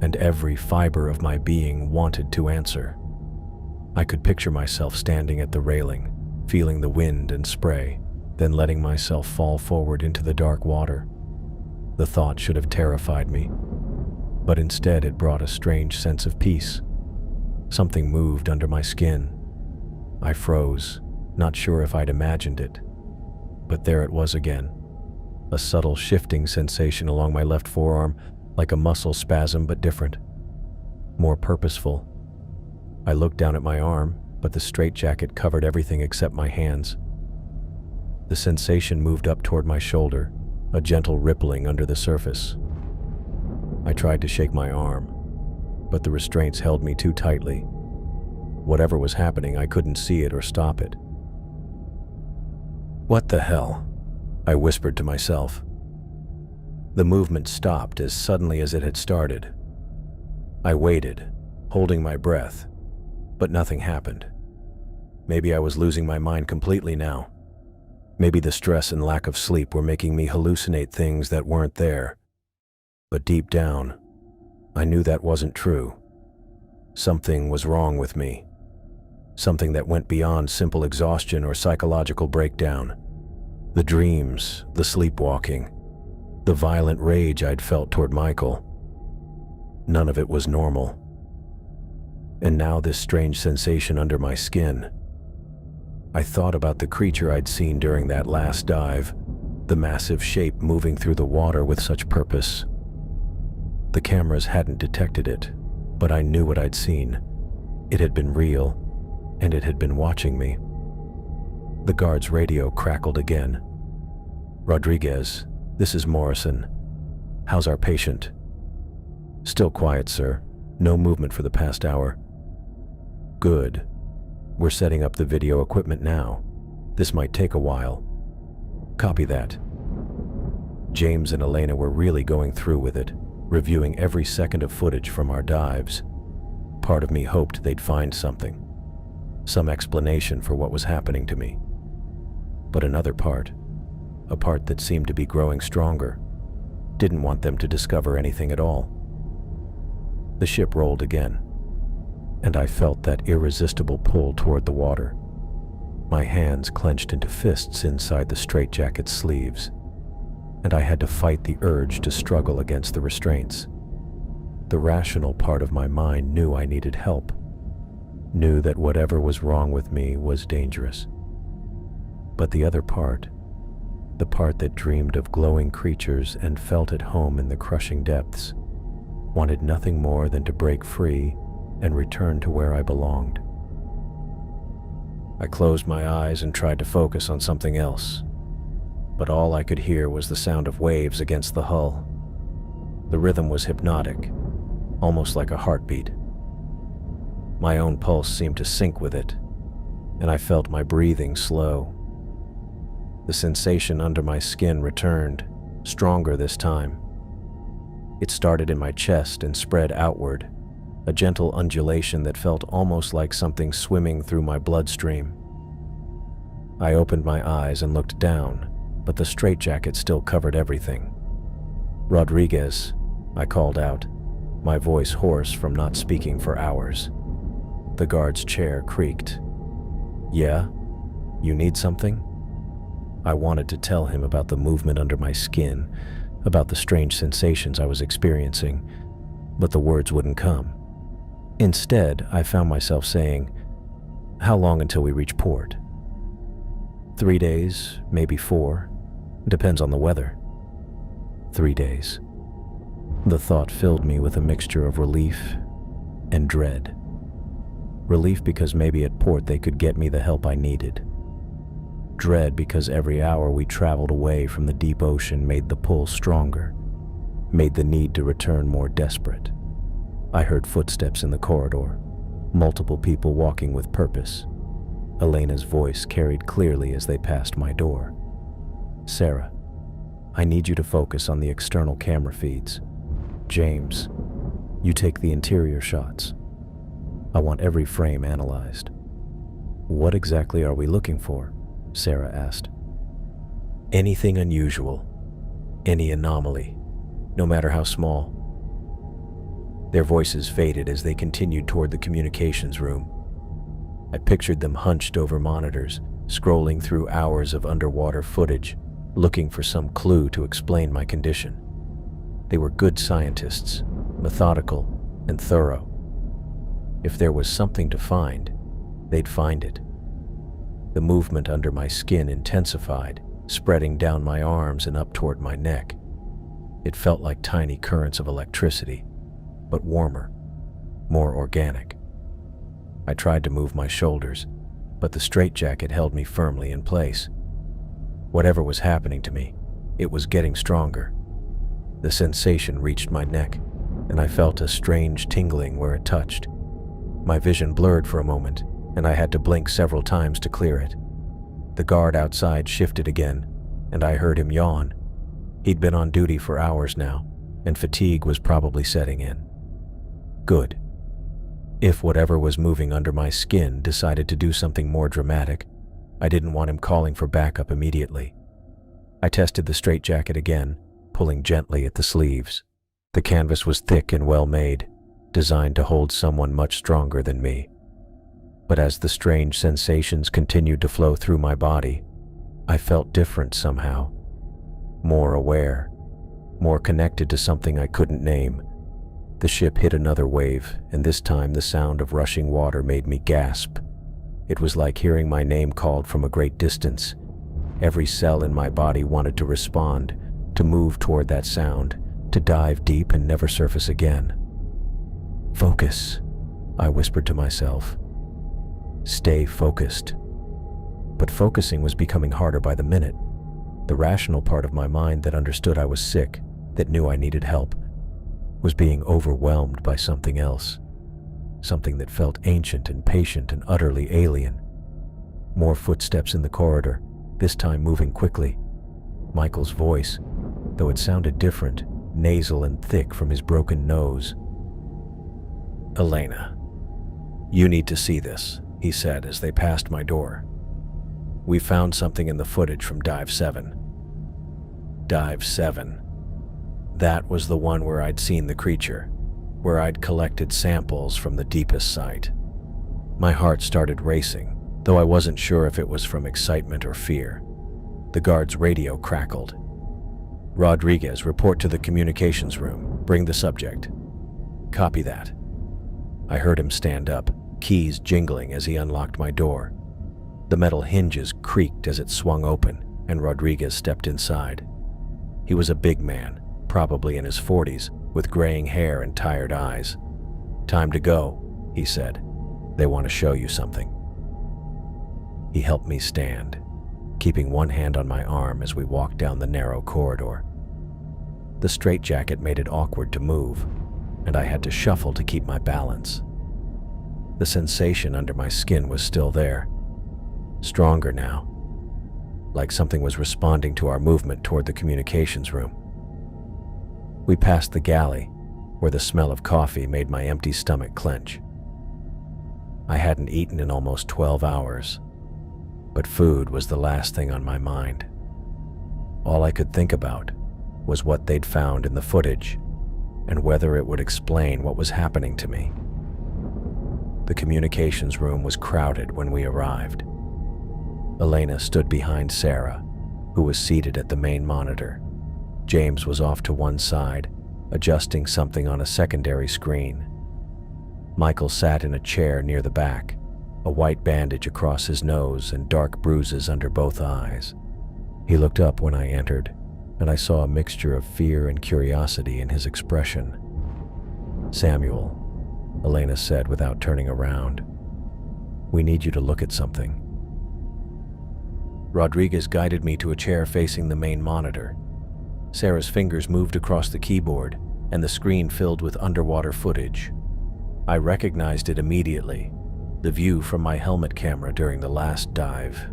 [SPEAKER 1] and every fiber of my being wanted to answer. I could picture myself standing at the railing, feeling the wind and spray, then letting myself fall forward into the dark water. The thought should have terrified me, but instead it brought a strange sense of peace. Something moved under my skin. I froze, not sure if I'd imagined it. But there it was again, a subtle shifting sensation along my left forearm, like a muscle spasm but different, more purposeful. I looked down at my arm, but the straitjacket covered everything except my hands. The sensation moved up toward my shoulder, a gentle rippling under the surface. I tried to shake my arm, but the restraints held me too tightly. Whatever was happening, I couldn't see it or stop it. "What the hell?" I whispered to myself. The movement stopped as suddenly as it had started. I waited, holding my breath, but nothing happened. Maybe I was losing my mind completely now. Maybe the stress and lack of sleep were making me hallucinate things that weren't there. But deep down, I knew that wasn't true. Something was wrong with me. Something that went beyond simple exhaustion or psychological breakdown. The dreams, the sleepwalking, the violent rage I'd felt toward Michael. None of it was normal. And now this strange sensation under my skin. I thought about the creature I'd seen during that last dive, the massive shape moving through the water with such purpose. The cameras hadn't detected it, but I knew what I'd seen. It had been real, and it had been watching me. The guard's radio crackled again. "Rodriguez, this is Morrison. How's our patient?" "Still quiet, sir. No movement for the past hour." "Good. We're setting up the video equipment now. This might take a while." "Copy that." James and Elena were really going through with it, reviewing every second of footage from our dives. Part of me hoped they'd find something, some explanation for what was happening to me. But another part, a part that seemed to be growing stronger, didn't want them to discover anything at all. The ship rolled again, and I felt that irresistible pull toward the water. My hands clenched into fists inside the straitjacket's sleeves, and I had to fight the urge to struggle against the restraints. The rational part of my mind knew I needed help, knew that whatever was wrong with me was dangerous. But the other part, the part that dreamed of glowing creatures and felt at home in the crushing depths, wanted nothing more than to break free and return to where I belonged. I closed my eyes and tried to focus on something else, but all I could hear was the sound of waves against the hull. The rhythm was hypnotic, almost like a heartbeat. My own pulse seemed to sync with it, and I felt my breathing slow. The sensation under my skin returned, stronger this time. It started in my chest and spread outward, a gentle undulation that felt almost like something swimming through my bloodstream. I opened my eyes and looked down, but the straitjacket still covered everything. "Rodriguez," I called out, my voice hoarse from not speaking for hours. The guard's chair creaked. "Yeah? You need something?" I wanted to tell him about the movement under my skin, about the strange sensations I was experiencing, but the words wouldn't come. Instead, I found myself saying, "How long until we reach port?" 3 days, maybe 4. Depends on the weather." 3 days. The thought filled me with a mixture of relief and dread. Relief because maybe at port they could get me the help I needed. Dread because every hour we traveled away from the deep ocean made the pull stronger, made the need to return more desperate. I heard footsteps in the corridor, multiple people walking with purpose. Elena's voice carried clearly as they passed my door. "Sarah, I need you to focus on the external camera feeds. James, you take the interior shots. I want every frame analyzed." "What exactly are we looking for?" Sarah asked. "Anything unusual, any anomaly, no matter how small." Their voices faded as they continued toward the communications room. I pictured them hunched over monitors, scrolling through hours of underwater footage, looking for some clue to explain my condition. They were good scientists, methodical and thorough. If there was something to find, they'd find it. The movement under my skin intensified, spreading down my arms and up toward my neck. It felt like tiny currents of electricity, but warmer, more organic. I tried to move my shoulders, but the straitjacket held me firmly in place. Whatever was happening to me, it was getting stronger. The sensation reached my neck, and I felt a strange tingling where it touched. My vision blurred for a moment, and I had to blink several times to clear it. The guard outside shifted again, and I heard him yawn. He'd been on duty for hours now, and fatigue was probably setting in. Good. If whatever was moving under my skin decided to do something more dramatic, I didn't want him calling for backup immediately. I tested the straitjacket again, pulling gently at the sleeves. The canvas was thick and well made, designed to hold someone much stronger than me. But as the strange sensations continued to flow through my body, I felt different somehow. More aware, more connected to something I couldn't name. The ship hit another wave, and this time the sound of rushing water made me gasp. It was like hearing my name called from a great distance. Every cell in my body wanted to respond, to move toward that sound, to dive deep and never surface again. Focus, I whispered to myself. Stay focused. But focusing was becoming harder by the minute. The rational part of my mind that understood I was sick, that knew I needed help, was being overwhelmed by something else. Something that felt ancient and patient and utterly alien. More footsteps in the corridor, this time moving quickly. Michael's voice, though it sounded different, nasal and thick from his broken nose. "Elena, you need to see this," he said as they passed my door. "We found something in the footage from Dive 7. Dive 7. That was the one where I'd seen the creature, where I'd collected samples from the deepest site." My heart started racing, though I wasn't sure if it was from excitement or fear. The guard's radio crackled. "Rodriguez, report to the communications room. Bring the subject." "Copy that." I heard him stand up, keys jingling as he unlocked my door. The metal hinges creaked as it swung open, and Rodriguez stepped inside. He was a big man, probably in his 40s, with graying hair and tired eyes. "Time to go," he said. "They want to show you something." He helped me stand, keeping one hand on my arm as we walked down the narrow corridor. The straitjacket made it awkward to move, and I had to shuffle to keep my balance. The sensation under my skin was still there, stronger now, like something was responding to our movement toward the communications room. We passed the galley, where the smell of coffee made my empty stomach clench. I hadn't eaten in almost 12 hours, but food was the last thing on my mind. All I could think about was what they'd found in the footage and whether it would explain what was happening to me. The communications room was crowded when we arrived. Elena stood behind Sarah, who was seated at the main monitor. James was off to one side, adjusting something on a secondary screen. Michael sat in a chair near the back, a white bandage across his nose and dark bruises under both eyes. He looked up when I entered, and I saw a mixture of fear and curiosity in his expression. "Samuel," Elena said without turning around, "we need you to look at something." Rodriguez guided me to a chair facing the main monitor. Sarah's fingers moved across the keyboard, and the screen filled with underwater footage. I recognized it immediately, the view from my helmet camera during the last dive.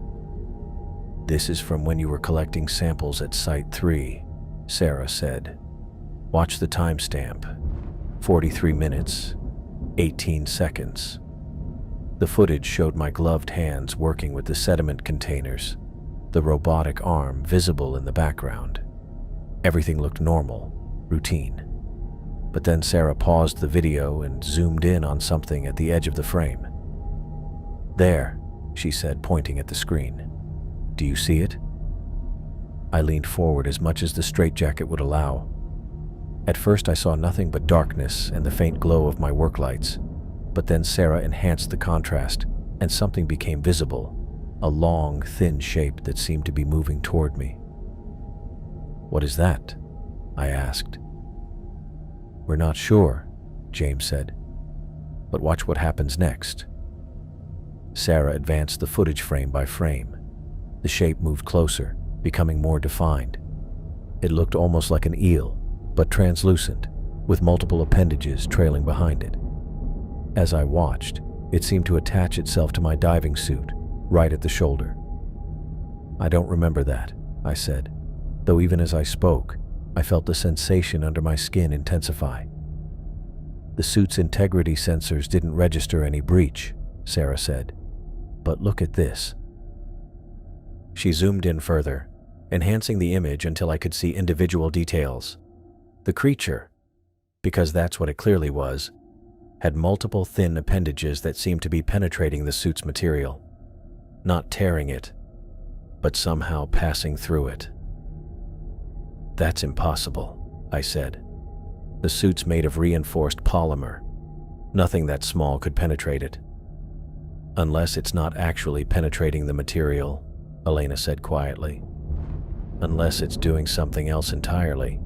[SPEAKER 1] "This is from when you were collecting samples at Site 3, Sarah said. "Watch the timestamp. 43 minutes, 18 seconds. The footage showed my gloved hands working with the sediment containers, the robotic arm visible in the background. Everything looked normal, routine. But then Sarah paused the video and zoomed in on something at the edge of the frame. "There," she said, pointing at the screen. "Do you see it?" I leaned forward as much as the straitjacket would allow. At first I saw nothing but darkness and the faint glow of my work lights, but then Sarah enhanced the contrast and something became visible, a long, thin shape that seemed to be moving toward me. "What is that?" I asked. "We're not sure," James said, "but watch what happens next." Sarah advanced the footage frame by frame. The shape moved closer, becoming more defined. It looked almost like an eel, but translucent, with multiple appendages trailing behind it. As I watched, it seemed to attach itself to my diving suit, right at the shoulder. "I don't remember that," I said, though even as I spoke, I felt the sensation under my skin intensify. The suit's integrity sensors didn't register any breach, Sarah said. But look at this. She zoomed in further, enhancing the image until I could see individual details. The creature, because that's what it clearly was, had multiple thin appendages that seemed to be penetrating the suit's material, not tearing it, but somehow passing through it. That's impossible, I said. The suit's made of reinforced polymer. Nothing that small could penetrate it. Unless it's not actually penetrating the material, Elena said quietly. Unless it's doing something else entirely.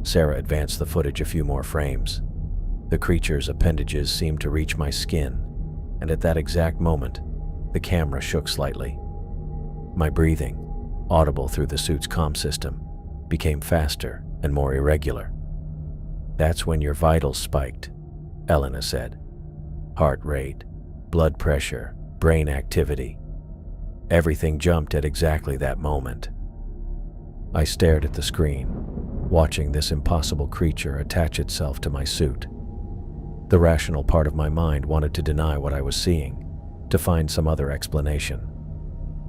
[SPEAKER 1] Sarah advanced the footage a few more frames. The creature's appendages seemed to reach my skin, and at that exact moment, the camera shook slightly. My breathing, audible through the suit's comm system, became faster and more irregular. That's when your vitals spiked, Elena said. Heart rate, blood pressure, brain activity. Everything jumped at exactly that moment. I stared at the screen, watching this impossible creature attach itself to my suit. The rational part of my mind wanted to deny what I was seeing, to find some other explanation.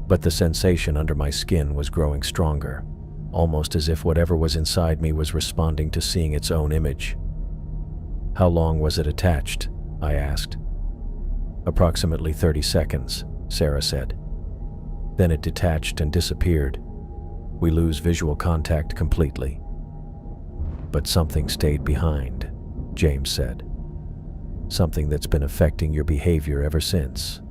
[SPEAKER 1] But the sensation under my skin was growing stronger, almost as if whatever was inside me was responding to seeing its own image. How long was it attached? I asked. Approximately 30 seconds, Sarah said. Then it detached and disappeared. We lose visual contact completely. But something stayed behind, James said. Something that's been affecting your behavior ever since.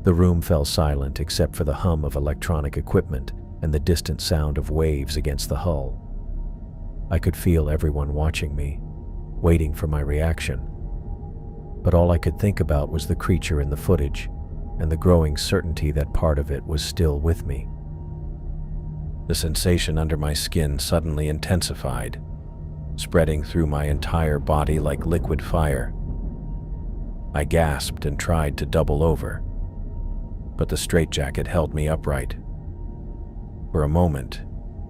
[SPEAKER 1] The room fell silent except for the hum of electronic equipment and the distant sound of waves against the hull. I could feel everyone watching me, waiting for my reaction. But all I could think about was the creature in the footage and the growing certainty that part of it was still with me. The sensation under my skin suddenly intensified, spreading through my entire body like liquid fire. I gasped and tried to double over, but the straitjacket held me upright. For a moment,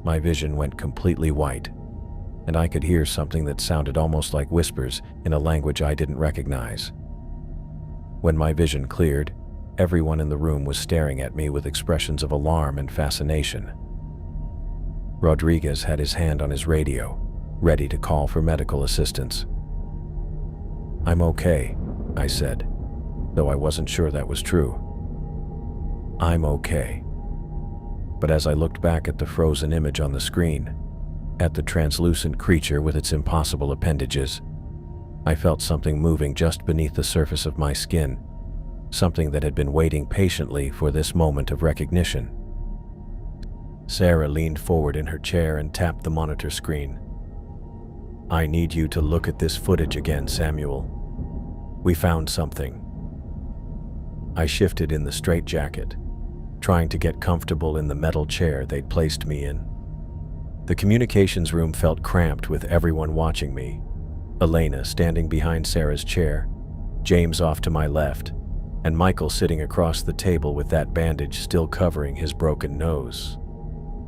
[SPEAKER 1] my vision went completely white, and I could hear something that sounded almost like whispers in a language I didn't recognize. When my vision cleared, everyone in the room was staring at me with expressions of alarm and fascination. Rodriguez had his hand on his radio, ready to call for medical assistance. I'm okay, I said, though I wasn't sure that was true. I'm okay. But as I looked back at the frozen image on the screen, at the translucent creature with its impossible appendages, I felt something moving just beneath the surface of my skin, something that had been waiting patiently for this moment of recognition. Sarah leaned forward in her chair and tapped the monitor screen. I need you to look at this footage again, Samuel. We found something. I shifted in the straitjacket, trying to get comfortable in the metal chair they'd placed me in. The communications room felt cramped with everyone watching me. Elena standing behind Sarah's chair, James off to my left, and Michael sitting across the table with that bandage still covering his broken nose.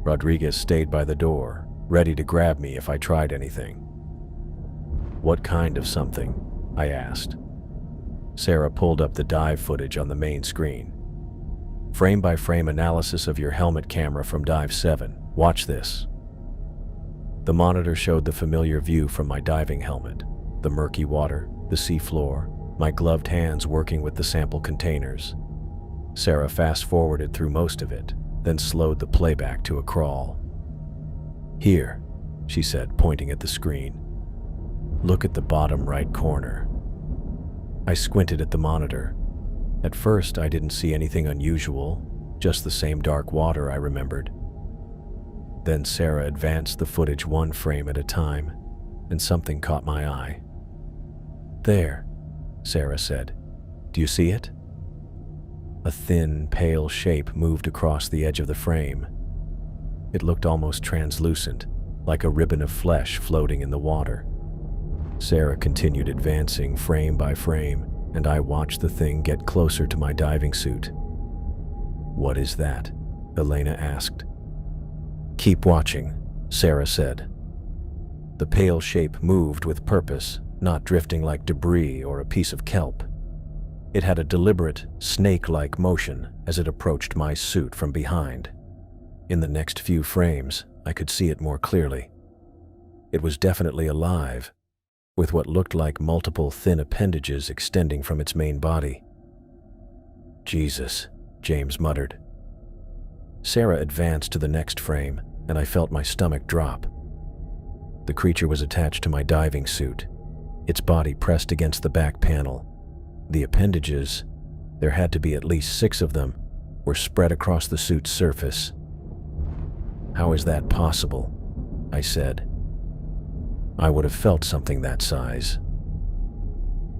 [SPEAKER 1] Rodriguez stayed by the door, ready to grab me if I tried anything. What kind of something? I asked. Sarah pulled up the dive footage on the main screen. Frame-by-frame analysis of your helmet camera from Dive 7. Watch this. The monitor showed the familiar view from my diving helmet, the murky water, the seafloor, my gloved hands working with the sample containers. Sarah fast-forwarded through most of it, then slowed the playback to a crawl. Here, she said, pointing at the screen. Look at the bottom right corner. I squinted at the monitor. At first, I didn't see anything unusual, just the same dark water I remembered. Then Sarah advanced the footage one frame at a time, and something caught my eye. There, Sarah said. Do you see it? A thin, pale shape moved across the edge of the frame. It looked almost translucent, like a ribbon of flesh floating in the water. Sarah continued advancing frame by frame, and I watched the thing get closer to my diving suit. What is that? Elena asked. Keep watching, Sarah said. The pale shape moved with purpose, not drifting like debris or a piece of kelp. It had a deliberate, snake-like motion as it approached my suit from behind. In the next few frames, I could see it more clearly. It was definitely alive, with what looked like multiple thin appendages extending from its main body. "Jesus," James muttered. Sarah advanced to the next frame, and I felt my stomach drop. The creature was attached to my diving suit, its body pressed against the back panel. The appendages, there had to be at least 6 of them, were spread across the suit's surface. "How is that possible?" I said. "I would have felt something that size."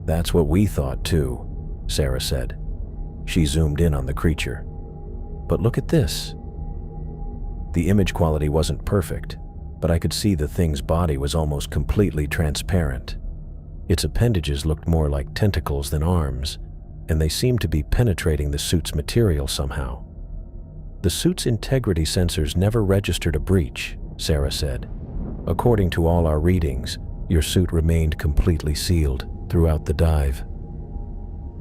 [SPEAKER 1] "That's what we thought too," Sarah said. She zoomed in on the creature. "But look at this." The image quality wasn't perfect, but I could see the thing's body was almost completely transparent. Its appendages looked more like tentacles than arms, and they seemed to be penetrating the suit's material somehow. "The suit's integrity sensors never registered a breach," Sarah said. "According to all our readings, your suit remained completely sealed throughout the dive."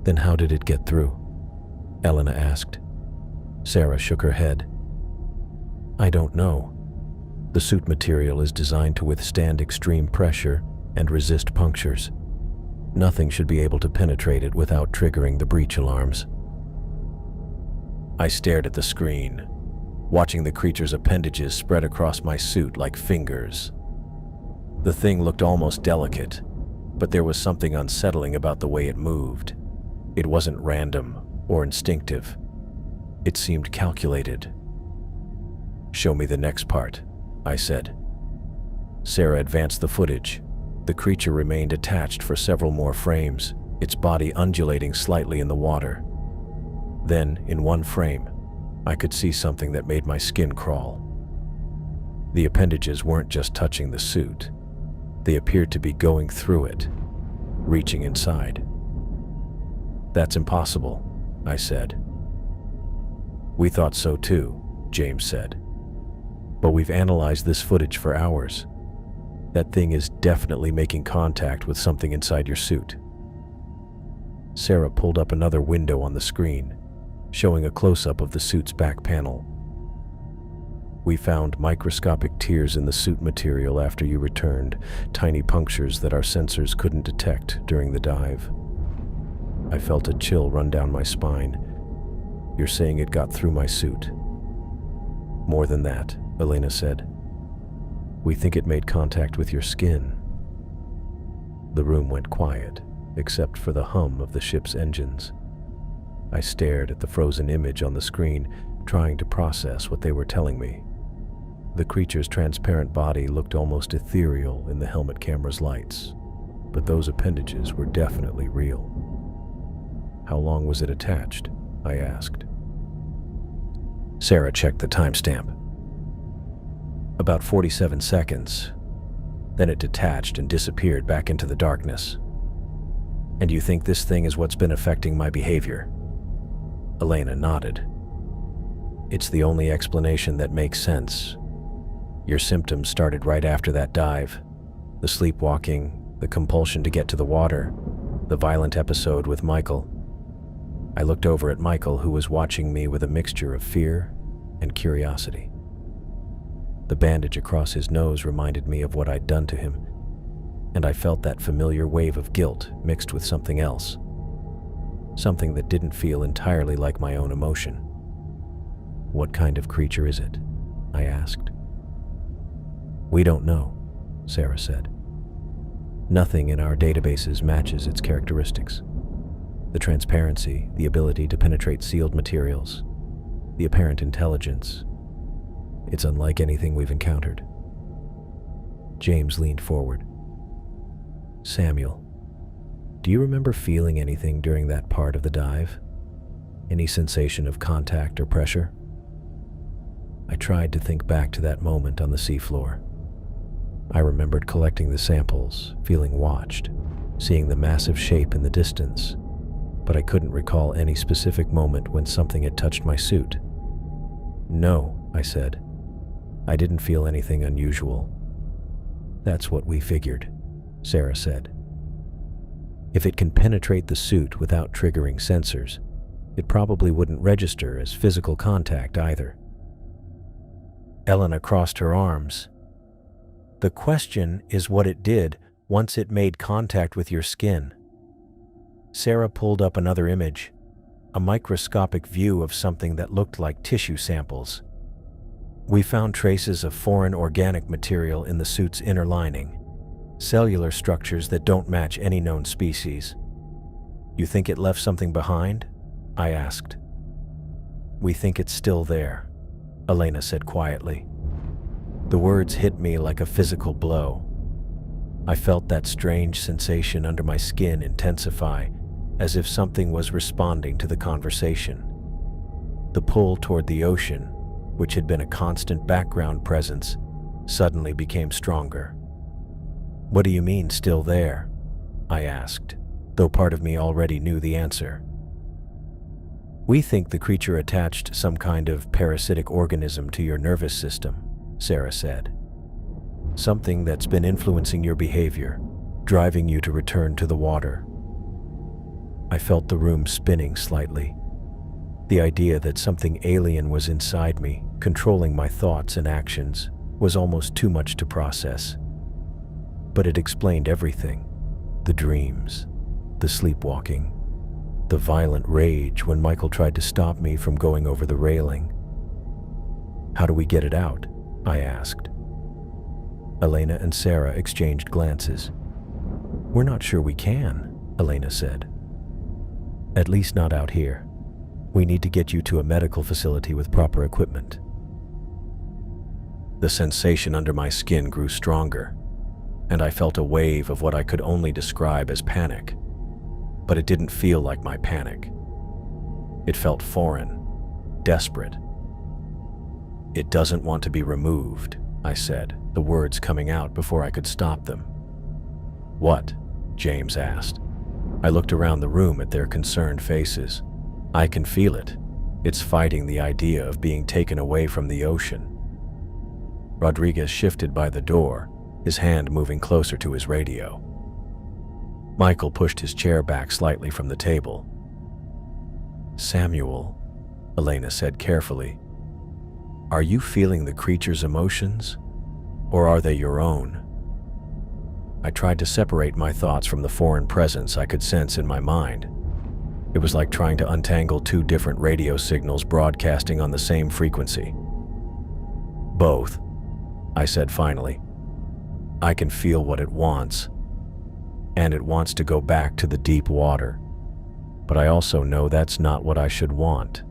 [SPEAKER 1] "Then how did it get through?" Elena asked. Sarah shook her head. "I don't know. The suit material is designed to withstand extreme pressure and resist punctures. Nothing should be able to penetrate it without triggering the breach alarms." I stared at the screen, watching the creature's appendages spread across my suit like fingers. The thing looked almost delicate, but there was something unsettling about the way it moved. It wasn't random or instinctive. It seemed calculated. "Show me the next part," I said. Sarah advanced the footage. The creature remained attached for several more frames, its body undulating slightly in the water. Then, in one frame, I could see something that made my skin crawl. The appendages weren't just touching the suit. They appeared to be going through it, reaching inside. "That's impossible," I said. "We thought so too," James said. "But we've analyzed this footage for hours. That thing is definitely making contact with something inside your suit." Sarah pulled up another window on the screen, showing a close-up of the suit's back panel. "We found microscopic tears in the suit material after you returned, tiny punctures that our sensors couldn't detect during the dive." I felt a chill run down my spine. "You're saying it got through my suit?" "More than that," Elena said. "We think it made contact with your skin." The room went quiet, except for the hum of the ship's engines. I stared at the frozen image on the screen, trying to process what they were telling me. The creature's transparent body looked almost ethereal in the helmet camera's lights, but those appendages were definitely real. "How long was it attached?" I asked. Sarah checked the timestamp. "About 47 seconds. Then it detached and disappeared back into the darkness." "And you think this thing is what's been affecting my behavior?" Elena nodded. "It's the only explanation that makes sense. Your symptoms started right after that dive. The sleepwalking, the compulsion to get to the water, the violent episode with Michael." I looked over at Michael, who was watching me with a mixture of fear and curiosity. The bandage across his nose reminded me of what I'd done to him, and I felt that familiar wave of guilt mixed with something else. Something that didn't feel entirely like my own emotion. "What kind of creature is it?" I asked. "We don't know," Sarah said. "Nothing in our databases matches its characteristics. The transparency, the ability to penetrate sealed materials, the apparent intelligence. It's unlike anything we've encountered." James leaned forward. "Samuel, do you remember feeling anything during that part of the dive? Any sensation of contact or pressure?" I tried to think back to that moment on the seafloor. I remembered collecting the samples, feeling watched, seeing the massive shape in the distance, but I couldn't recall any specific moment when something had touched my suit. "No," I said. "I didn't feel anything unusual." "That's what we figured," Sarah said. If it can penetrate the suit without triggering sensors, it probably wouldn't register as physical contact either. Elena crossed her arms. The question is what it did once it made contact with your skin. Sarah pulled up another image, a microscopic view of something that looked like tissue samples. We found traces of foreign organic material in the suit's inner lining, cellular structures that don't match any known species. You think it left something behind? I asked. We think it's still there, Elena said quietly. The words hit me like a physical blow. I felt that strange sensation under my skin intensify, as if something was responding to the conversation. The pull toward the ocean, which had been a constant background presence, suddenly became stronger. What do you mean, still there? I asked, though part of me already knew the answer. We think the creature attached some kind of parasitic organism to your nervous system, Sarah said. Something that's been influencing your behavior, driving you to return to the water. I felt the room spinning slightly. The idea that something alien was inside me, controlling my thoughts and actions, was almost too much to process. But it explained everything. The dreams, the sleepwalking, the violent rage when Michael tried to stop me from going over the railing. How do we get it out? I asked. Elena and Sarah exchanged glances. We're not sure we can, Elena said. At least not out here. We need to get you to a medical facility with proper equipment. The sensation under my skin grew stronger, and I felt a wave of what I could only describe as panic. But it didn't feel like my panic. It felt foreign, desperate. It doesn't want to be removed, I said, the words coming out before I could stop them. What? James asked. I looked around the room at their concerned faces. I can feel it. It's fighting the idea of being taken away from the ocean. Rodriguez shifted by the door, his hand moving closer to his radio. Michael pushed his chair back slightly from the table. Samuel, Elena said carefully, are you feeling the creature's emotions, or are they your own? I tried to separate my thoughts from the foreign presence I could sense in my mind. It was like trying to untangle two different radio signals broadcasting on the same frequency. Both, I said finally. I can feel what it wants, and it wants to go back to the deep water. But I also know that's not what I should want.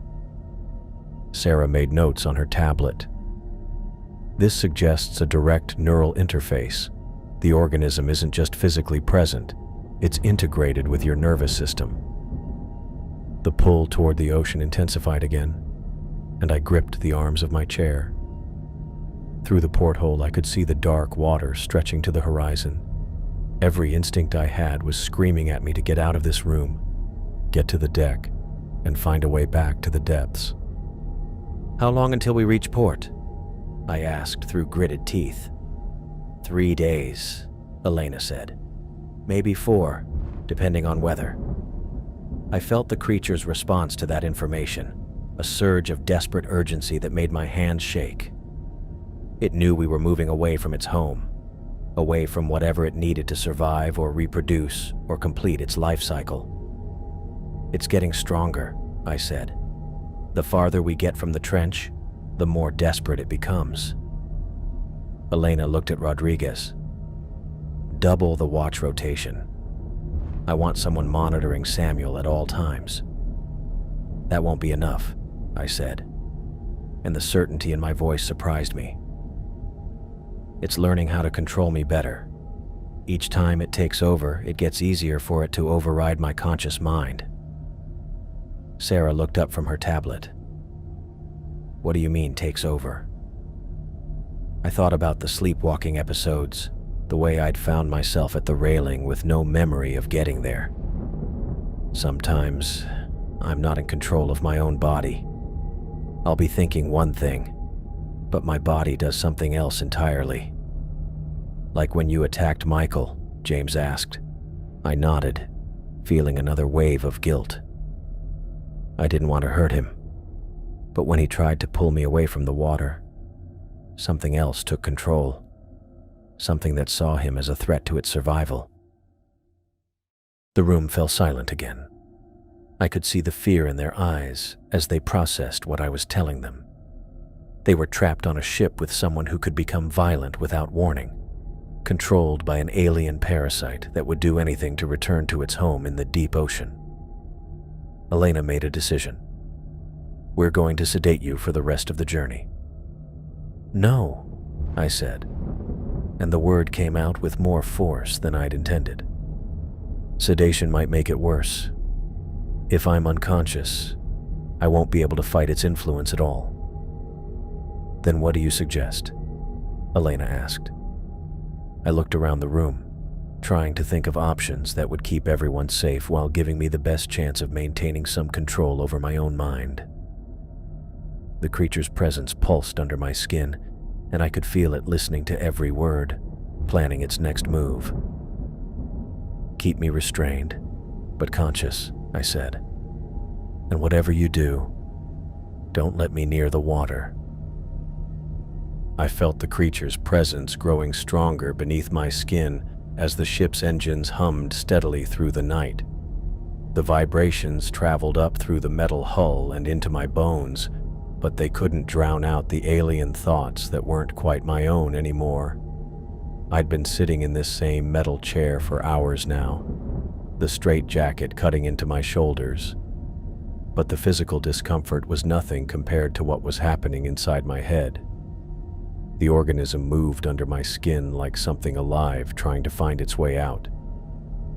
[SPEAKER 1] Sarah made notes on her tablet. This suggests a direct neural interface. The organism isn't just physically present, it's integrated with your nervous system. The pull toward the ocean intensified again, and I gripped the arms of my chair. Through the porthole, I could see the dark water stretching to the horizon. Every instinct I had was screaming at me to get out of this room, get to the deck, and find a way back to the depths. How long until we reach port? I asked through gritted teeth. 3 days, Elena said. Maybe 4, depending on weather. I felt the creature's response to that information, a surge of desperate urgency that made my hands shake. It knew we were moving away from its home, away from whatever it needed to survive or reproduce or complete its life cycle. It's getting stronger, I said. The farther we get from the trench, the more desperate it becomes. Elena looked at Rodriguez. Double the watch rotation. I want someone monitoring Samuel at all times. That won't be enough, I said, and the certainty in my voice surprised me. It's learning how to control me better. Each time it takes over, it gets easier for it to override my conscious mind. Sarah looked up from her tablet. What do you mean, takes over? I thought about the sleepwalking episodes, the way I'd found myself at the railing with no memory of getting there. Sometimes, I'm not in control of my own body. I'll be thinking one thing, but my body does something else entirely. Like when you attacked Michael, James asked. I nodded. feeling another wave of guilt. I didn't want to hurt him, but when he tried to pull me away from the water, something else took control, something that saw him as a threat to its survival. The room fell silent again. I could see the fear in their eyes as they processed what I was telling them. They were trapped on a ship with someone who could become violent without warning, controlled by an alien parasite that would do anything to return to its home in the deep ocean. Elena made a decision. We're going to sedate you for the rest of the journey. No, I said, and the word came out with more force than I'd intended. Sedation might make it worse. If I'm unconscious, I won't be able to fight its influence at all. Then what do you suggest? Elena asked. I looked around the room, trying to think of options that would keep everyone safe while giving me the best chance of maintaining some control over my own mind. The creature's presence pulsed under my skin, and I could feel it listening to every word, planning its next move. Keep me restrained, but conscious, I said. And whatever you do, don't let me near the water. I felt the creature's presence growing stronger beneath my skin as the ship's engines hummed steadily through the night. The vibrations traveled up through the metal hull and into my bones, but they couldn't drown out the alien thoughts that weren't quite my own anymore. I'd been sitting in this same metal chair for hours now, the straitjacket cutting into my shoulders. But the physical discomfort was nothing compared to what was happening inside my head. The organism moved under my skin like something alive trying to find its way out.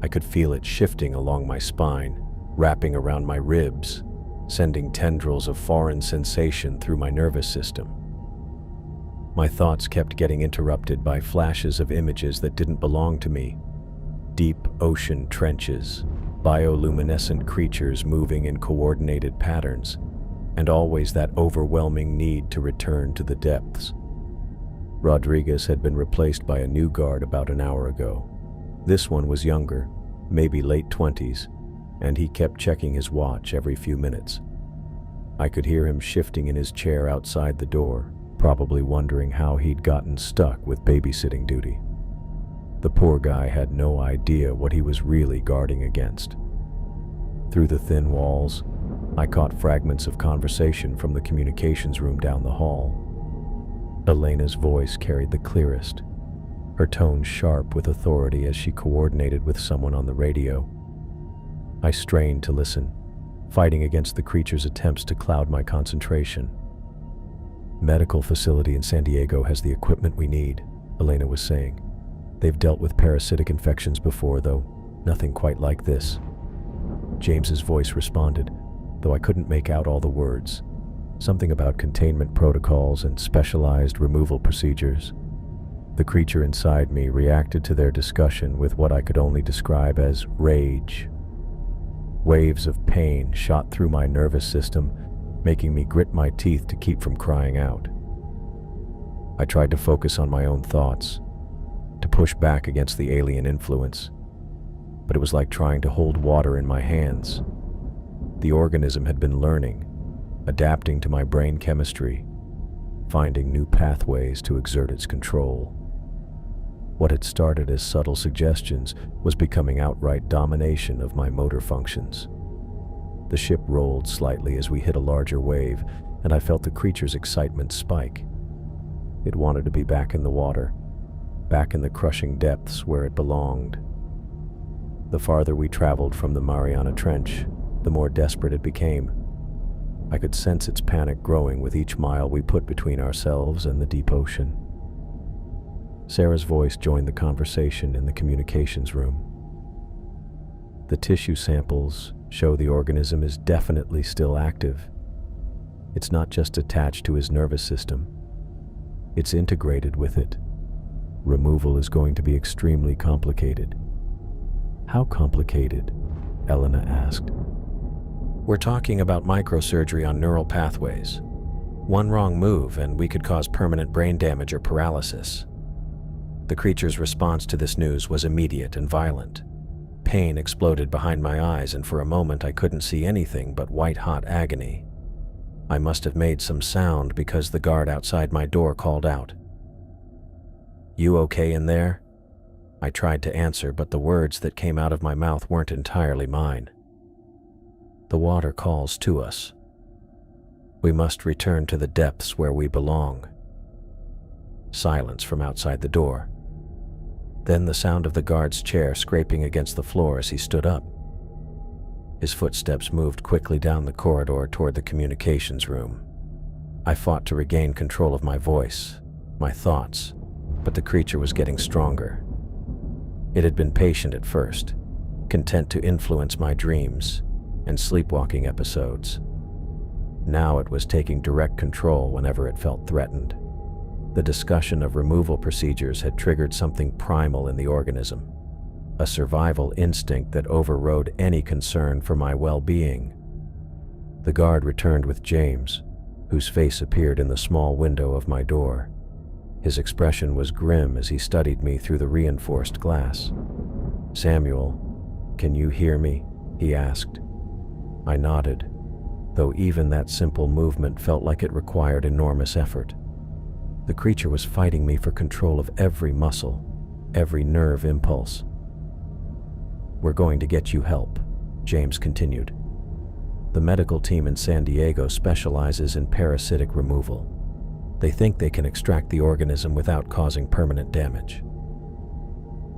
[SPEAKER 1] I could feel it shifting along my spine, wrapping around my ribs, sending tendrils of foreign sensation through my nervous system. My thoughts kept getting interrupted by flashes of images that didn't belong to me. Deep ocean trenches, bioluminescent creatures moving in coordinated patterns, and always that overwhelming need to return to the depths. Rodriguez had been replaced by a new guard about an hour ago. This one was younger, maybe late 20s, and he kept checking his watch every few minutes. I could hear him shifting in his chair outside the door, probably wondering how he'd gotten stuck with babysitting duty. The poor guy had no idea what he was really guarding against. Through the thin walls, I caught fragments of conversation from the communications room down the hall. Elena's voice carried the clearest, her tone sharp with authority as she coordinated with someone on the radio. I strained to listen, fighting against the creature's attempts to cloud my concentration. Medical facility in San Diego has the equipment we need, Elena was saying. They've dealt with parasitic infections before, though nothing quite like this. James's voice responded, though I couldn't make out all the words. Something about containment protocols and specialized removal procedures. The creature inside me reacted to their discussion with what I could only describe as rage. Waves of pain shot through my nervous system, making me grit my teeth to keep from crying out. I tried to focus on my own thoughts, to push back against the alien influence, but it was like trying to hold water in my hands. The organism had been learning, adapting to my brain chemistry, finding new pathways to exert its control. What had started as subtle suggestions was becoming outright domination of my motor functions. The ship rolled slightly as we hit a larger wave, and I felt the creature's excitement spike. It wanted to be back in the water, back in the crushing depths where it belonged. The farther we traveled from the Mariana Trench, the more desperate it became. I could sense its panic growing with each mile we put between ourselves and the deep ocean. Sarah's voice joined the conversation in the communications room. The tissue samples show the organism is definitely still active. It's not just attached to his nervous system. It's integrated with it. Removal is going to be extremely complicated. How complicated? Elena asked. We're talking about microsurgery on neural pathways. One wrong move and we could cause permanent brain damage or paralysis. The creature's response to this news was immediate and violent. Pain exploded behind my eyes, and for a moment I couldn't see anything but white-hot agony. I must have made some sound because the guard outside my door called out, "You okay in there?" I tried to answer, but the words that came out of my mouth weren't entirely mine. "The water calls to us. We must return to the depths where we belong." Silence from outside the door. Then the sound of the guard's chair scraping against the floor as he stood up. His footsteps moved quickly down the corridor toward the communications room. I fought to regain control of my voice, my thoughts, but the creature was getting stronger. It had been patient at first, content to influence my dreams and sleepwalking episodes. Now it was taking direct control whenever it felt threatened. The discussion of removal procedures had triggered something primal in the organism, a survival instinct that overrode any concern for my well-being. The guard returned with James, whose face appeared in the small window of my door. His expression was grim as he studied me through the reinforced glass. "Samuel, can you hear me?" he asked. I nodded, though even that simple movement felt like it required enormous effort. The creature was fighting me for control of every muscle, every nerve impulse. "We're going to get you help," James continued. "The medical team in San Diego specializes in parasitic removal. They think they can extract the organism without causing permanent damage."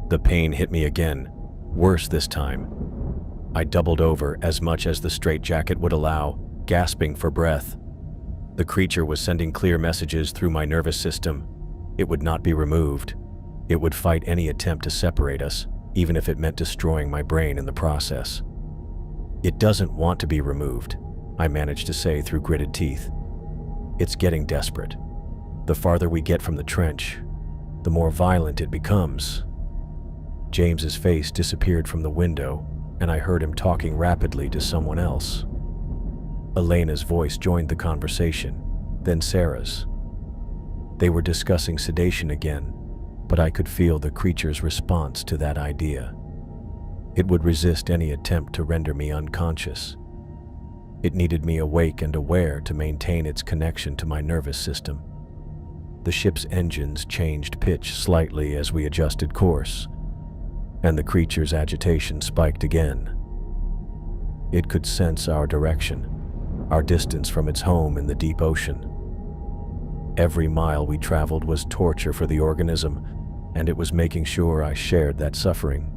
[SPEAKER 1] The pain hit me again, worse this time. I doubled over as much as the straitjacket would allow, gasping for breath. The creature was sending clear messages through my nervous system. It would not be removed. It would fight any attempt to separate us, even if it meant destroying my brain in the process. "It doesn't want to be removed," I managed to say through gritted teeth. "It's getting desperate. The farther we get from the trench, the more violent it becomes." James's face disappeared from the window, and I heard him talking rapidly to someone else. Elena's voice joined the conversation, then Sarah's. They were discussing sedation again, but I could feel the creature's response to that idea. It would resist any attempt to render me unconscious. It needed me awake and aware to maintain its connection to my nervous system. The ship's engines changed pitch slightly as we adjusted course, and the creature's agitation spiked again. It could sense our direction, our distance from its home in the deep ocean. Every mile we traveled was torture for the organism, and it was making sure I shared that suffering.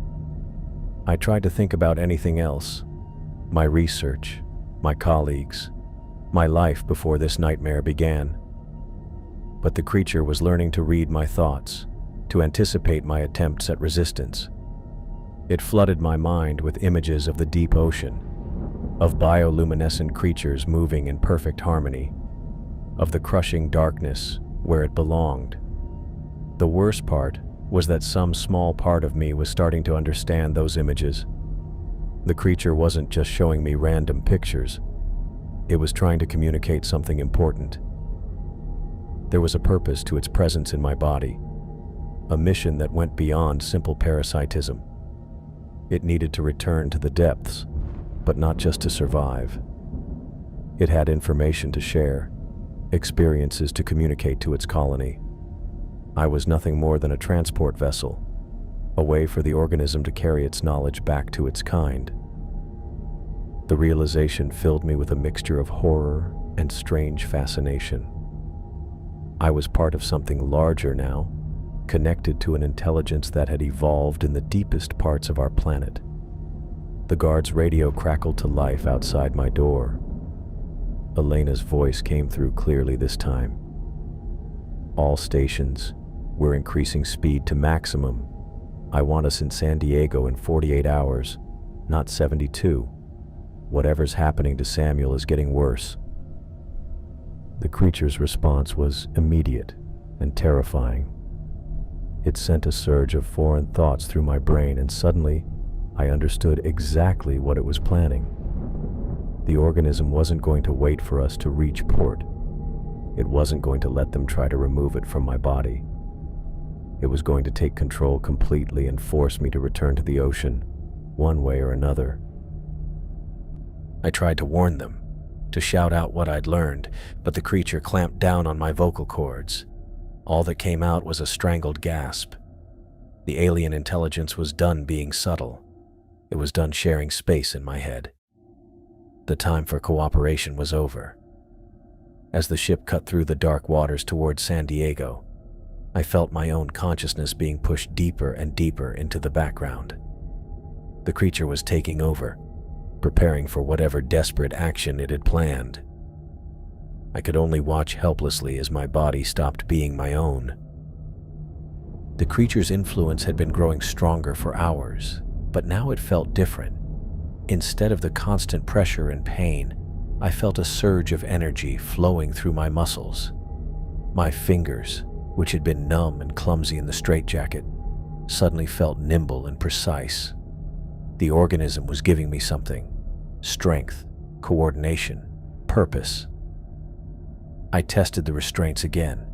[SPEAKER 1] I tried to think about anything else, my research, my colleagues, my life before this nightmare began. But the creature was learning to read my thoughts, to anticipate my attempts at resistance. It flooded my mind with images of the deep ocean, of bioluminescent creatures moving in perfect harmony, of the crushing darkness where it belonged. The worst part was that some small part of me was starting to understand those images. The creature wasn't just showing me random pictures. It was trying to communicate something important. There was a purpose to its presence in my body, a mission that went beyond simple parasitism. It needed to return to the depths, but not just to survive. It had information to share, experiences to communicate to its colony. I was nothing more than a transport vessel, a way for the organism to carry its knowledge back to its kind. The realization filled me with a mixture of horror and strange fascination. I was part of something larger now, connected to an intelligence that had evolved in the deepest parts of our planet. The guard's radio crackled to life outside my door. Elena's voice came through clearly this time. "All stations, we're increasing speed to maximum. I want us in San Diego in 48 hours, not 72. Whatever's happening to Samuel is getting worse." The creature's response was immediate and terrifying. It sent a surge of foreign thoughts through my brain, and suddenly I understood exactly what it was planning. The organism wasn't going to wait for us to reach port. It wasn't going to let them try to remove it from my body. It was going to take control completely and force me to return to the ocean, one way or another. I tried to warn them, to shout out what I'd learned, but the creature clamped down on my vocal cords. All that came out was a strangled gasp. The alien intelligence was done being subtle. It was done sharing space in my head. The time for cooperation was over. As the ship cut through the dark waters towards San Diego, I felt my own consciousness being pushed deeper and deeper into the background. The creature was taking over, preparing for whatever desperate action it had planned. I could only watch helplessly as my body stopped being my own. The creature's influence had been growing stronger for hours, but now it felt different. Instead of the constant pressure and pain, I felt a surge of energy flowing through my muscles. My fingers, which had been numb and clumsy in the straitjacket, suddenly felt nimble and precise. The organism was giving me something: strength, coordination, purpose. I tested the restraints again,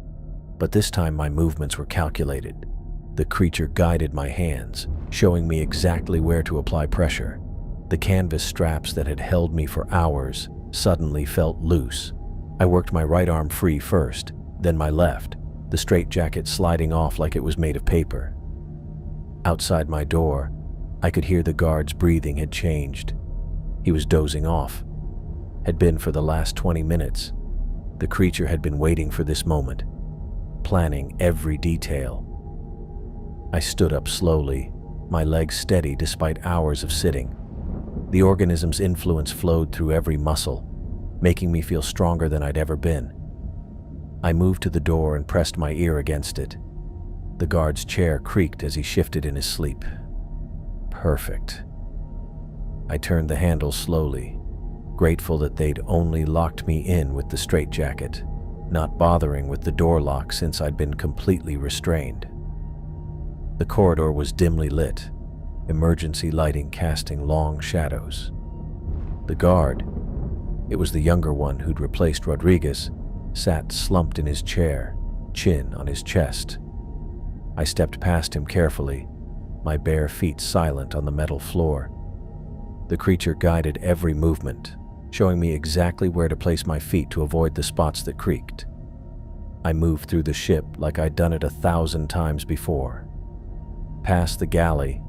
[SPEAKER 1] but this time my movements were calculated. The creature guided my hands, showing me exactly where to apply pressure. The canvas straps that had held me for hours suddenly felt loose. I worked my right arm free first, then my left, the straitjacket sliding off like it was made of paper. Outside my door, I could hear the guard's breathing had changed. He was dozing off. Had been for the last 20 minutes. The creature had been waiting for this moment, planning every detail. I stood up slowly, my legs steady despite hours of sitting. The organism's influence flowed through every muscle, making me feel stronger than I'd ever been. I moved to the door and pressed my ear against it. The guard's chair creaked as he shifted in his sleep. Perfect. I turned the handle slowly, grateful that they'd only locked me in with the straitjacket, not bothering with the door lock since I'd been completely restrained. The corridor was dimly lit, emergency lighting casting long shadows. The guard, it was the younger one who'd replaced Rodriguez, sat slumped in his chair, chin on his chest. I stepped past him carefully, my bare feet silent on the metal floor. The creature guided every movement, showing me exactly where to place my feet to avoid the spots that creaked. I moved through the ship like I'd done it 1,000 times before. Past the galley,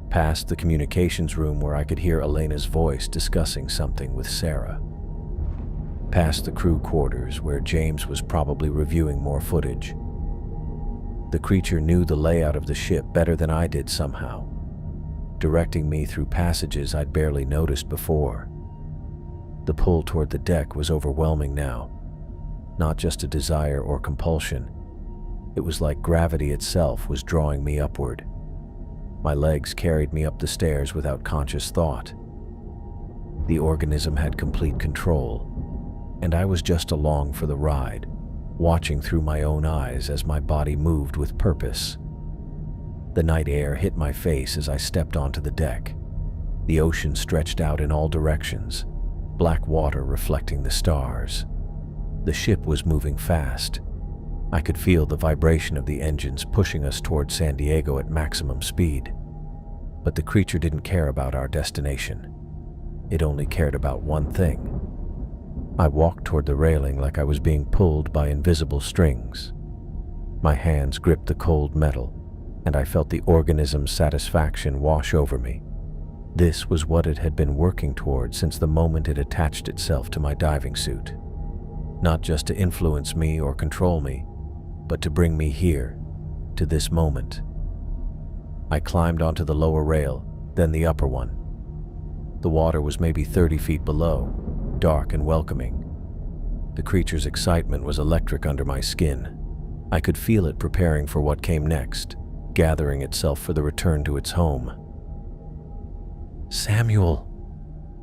[SPEAKER 1] past the communications room where I could hear Elena's voice discussing something with Sarah. Past the crew quarters where James was probably reviewing more footage. The creature knew the layout of the ship better than I did somehow, directing me through passages I'd barely noticed before. The pull toward the deck was overwhelming now, not just a desire or compulsion. It was like gravity itself was drawing me upward. My legs carried me up the stairs without conscious thought. The organism had complete control, and I was just along for the ride, watching through my own eyes as my body moved with purpose. The night air hit my face as I stepped onto the deck. The ocean stretched out in all directions, black water reflecting the stars. The ship was moving fast. I could feel the vibration of the engines pushing us toward San Diego at maximum speed. But the creature didn't care about our destination. It only cared about one thing. I walked toward the railing like I was being pulled by invisible strings. My hands gripped the cold metal, and I felt the organism's satisfaction wash over me. This was what it had been working toward since the moment it attached itself to my diving suit. Not just to influence me or control me, but to bring me here, to this moment. I climbed onto the lower rail, then the upper one. The water was maybe 30 feet below, dark and welcoming. The creature's excitement was electric under my skin. I could feel it preparing for what came next, gathering itself for the return to its home. "Samuel!"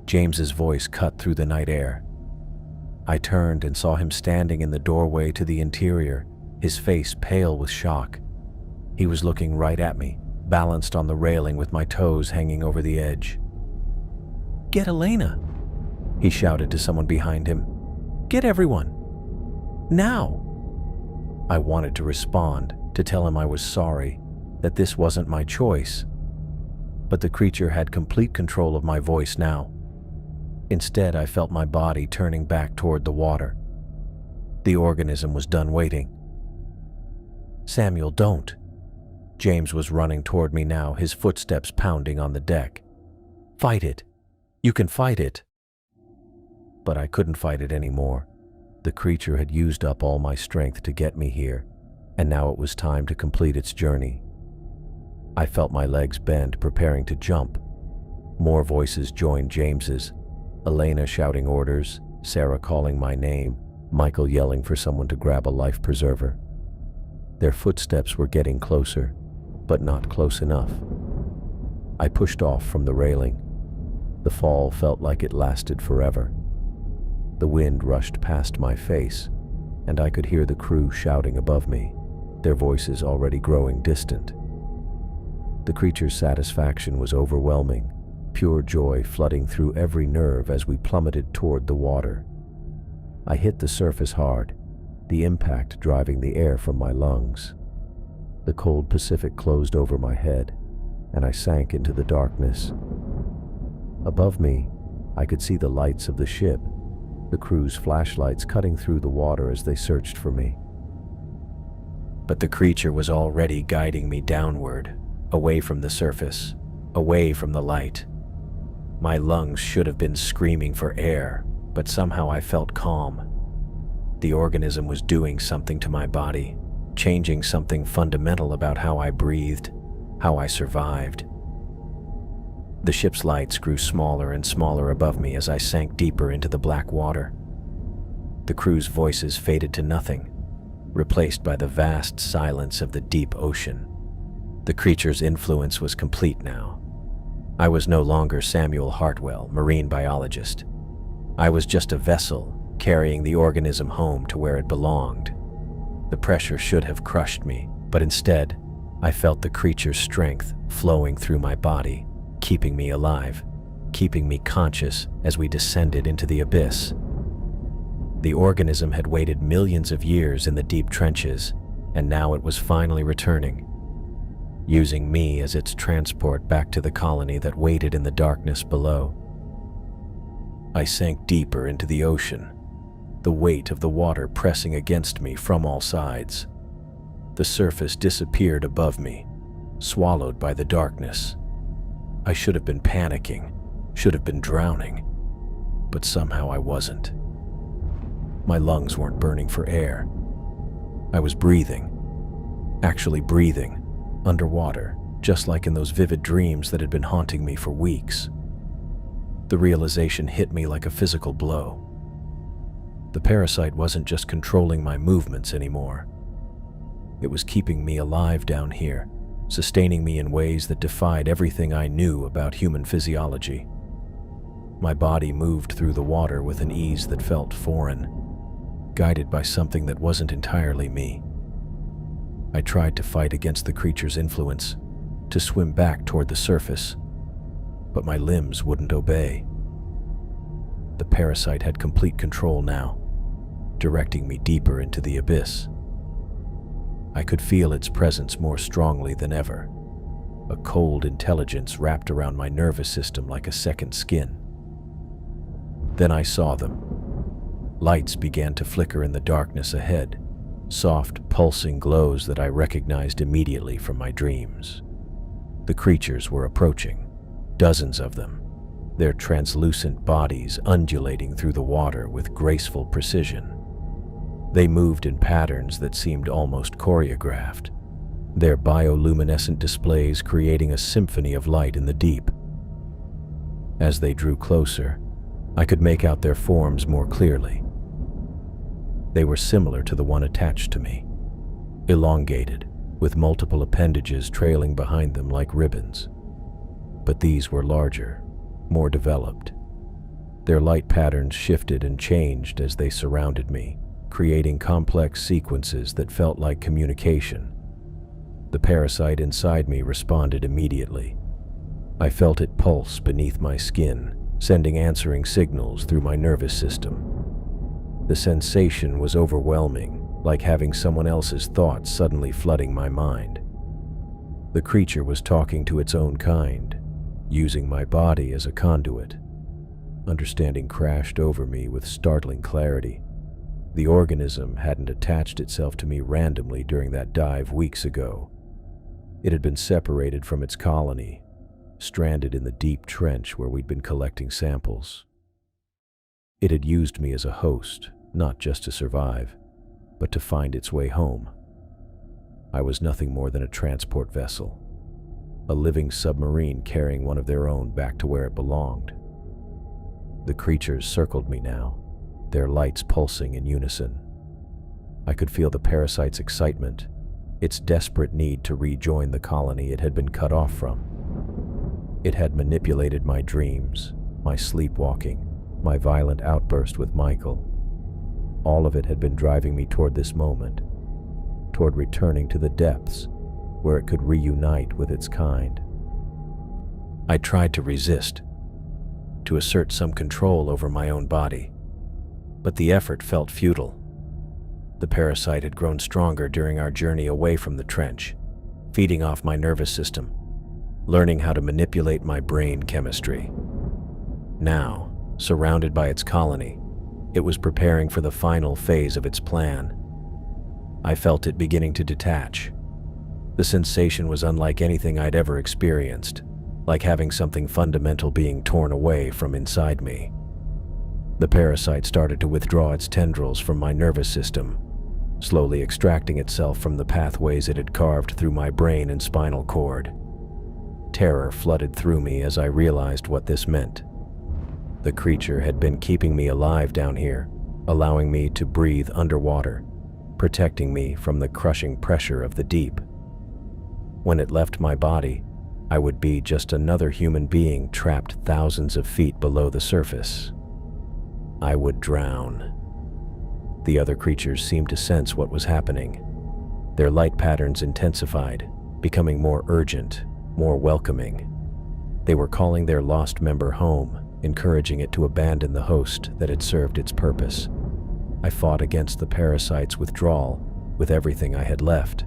[SPEAKER 1] James's voice cut through the night air. I turned and saw him standing in the doorway to the interior, his face pale with shock. He was looking right at me, balanced on the railing with my toes hanging over the edge. "Get Elena!" he shouted to someone behind him. "Get everyone! Now!" I wanted to respond, to tell him I was sorry, that this wasn't my choice. But the creature had complete control of my voice now. Instead, I felt my body turning back toward the water. The organism was done waiting. "Samuel, don't." James was running toward me now, his footsteps pounding on the deck. "Fight it. You can fight it." But I couldn't fight it anymore. The creature had used up all my strength to get me here, and now it was time to complete its journey. I felt my legs bend, preparing to jump. More voices joined James's. Elena shouting orders, Sarah calling my name, Michael yelling for someone to grab a life preserver. Their footsteps were getting closer, but not close enough. I pushed off from the railing. The fall felt like it lasted forever. The wind rushed past my face, and I could hear the crew shouting above me, their voices already growing distant. The creature's satisfaction was overwhelming, pure joy flooding through every nerve as we plummeted toward the water. I hit the surface hard, the impact driving the air from my lungs. The cold Pacific closed over my head, and I sank into the darkness. Above me, I could see the lights of the ship, the crew's flashlights cutting through the water as they searched for me. But the creature was already guiding me downward, away from the surface, away from the light. My lungs should have been screaming for air, but somehow I felt calm. The organism was doing something to my body, changing something fundamental about how I breathed, how I survived. The ship's lights grew smaller and smaller above me as I sank deeper into the black water. The crew's voices faded to nothing, replaced by the vast silence of the deep ocean. The creature's influence was complete now. I was no longer Samuel Hartwell, marine biologist. I was just a vessel carrying the organism home to where it belonged. The pressure should have crushed me, but instead, I felt the creature's strength flowing through my body, keeping me alive, keeping me conscious as we descended into the abyss. The organism had waited millions of years in the deep trenches, and now it was finally returning, using me as its transport back to the colony that waited in the darkness below. I sank deeper into the ocean, the weight of the water pressing against me from all sides. The surface disappeared above me, swallowed by the darkness. I should have been panicking, should have been drowning, but somehow I wasn't. My lungs weren't burning for air. I was breathing, actually breathing, underwater, just like in those vivid dreams that had been haunting me for weeks. The realization hit me like a physical blow. The parasite wasn't just controlling my movements anymore. It was keeping me alive down here, sustaining me in ways that defied everything I knew about human physiology. My body moved through the water with an ease that felt foreign, guided by something that wasn't entirely me. I tried to fight against the creature's influence, to swim back toward the surface, but my limbs wouldn't obey. The parasite had complete control now, directing me deeper into the abyss. I could feel its presence more strongly than ever, a cold intelligence wrapped around my nervous system like a second skin. Then I saw them. Lights began to flicker in the darkness ahead, soft, pulsing glows that I recognized immediately from my dreams. The creatures were approaching, dozens of them, their translucent bodies undulating through the water with graceful precision. They moved in patterns that seemed almost choreographed, their bioluminescent displays creating a symphony of light in the deep. As they drew closer, I could make out their forms more clearly. They were similar to the one attached to me, elongated, with multiple appendages trailing behind them like ribbons. But these were larger, more developed. Their light patterns shifted and changed as they surrounded me, creating complex sequences that felt like communication. The parasite inside me responded immediately. I felt it pulse beneath my skin, sending answering signals through my nervous system. The sensation was overwhelming, like having someone else's thoughts suddenly flooding my mind. The creature was talking to its own kind, using my body as a conduit. Understanding crashed over me with startling clarity. The organism hadn't attached itself to me randomly during that dive weeks ago. It had been separated from its colony, stranded in the deep trench where we'd been collecting samples. It had used me as a host, not just to survive, but to find its way home. I was nothing more than a transport vessel, a living submarine carrying one of their own back to where it belonged. The creatures circled me now, their lights pulsing in unison. I could feel the parasite's excitement, its desperate need to rejoin the colony it had been cut off from. It had manipulated my dreams, my sleepwalking, my violent outburst with Michael. All of it had been driving me toward this moment, toward returning to the depths where it could reunite with its kind. I tried to resist, to assert some control over my own body, but the effort felt futile. The parasite had grown stronger during our journey away from the trench, feeding off my nervous system, learning how to manipulate my brain chemistry. Now, surrounded by its colony, it was preparing for the final phase of its plan. I felt it beginning to detach. The sensation was unlike anything I'd ever experienced, like having something fundamental being torn away from inside me. The parasite started to withdraw its tendrils from my nervous system, slowly extracting itself from the pathways it had carved through my brain and spinal cord. Terror flooded through me as I realized what this meant. The creature had been keeping me alive down here, allowing me to breathe underwater, protecting me from the crushing pressure of the deep. When it left my body, I would be just another human being trapped thousands of feet below the surface. I would drown. The other creatures seemed to sense what was happening. Their light patterns intensified, becoming more urgent, more welcoming. They were calling their lost member home, encouraging it to abandon the host that had served its purpose. I fought against the parasite's withdrawal with everything I had left.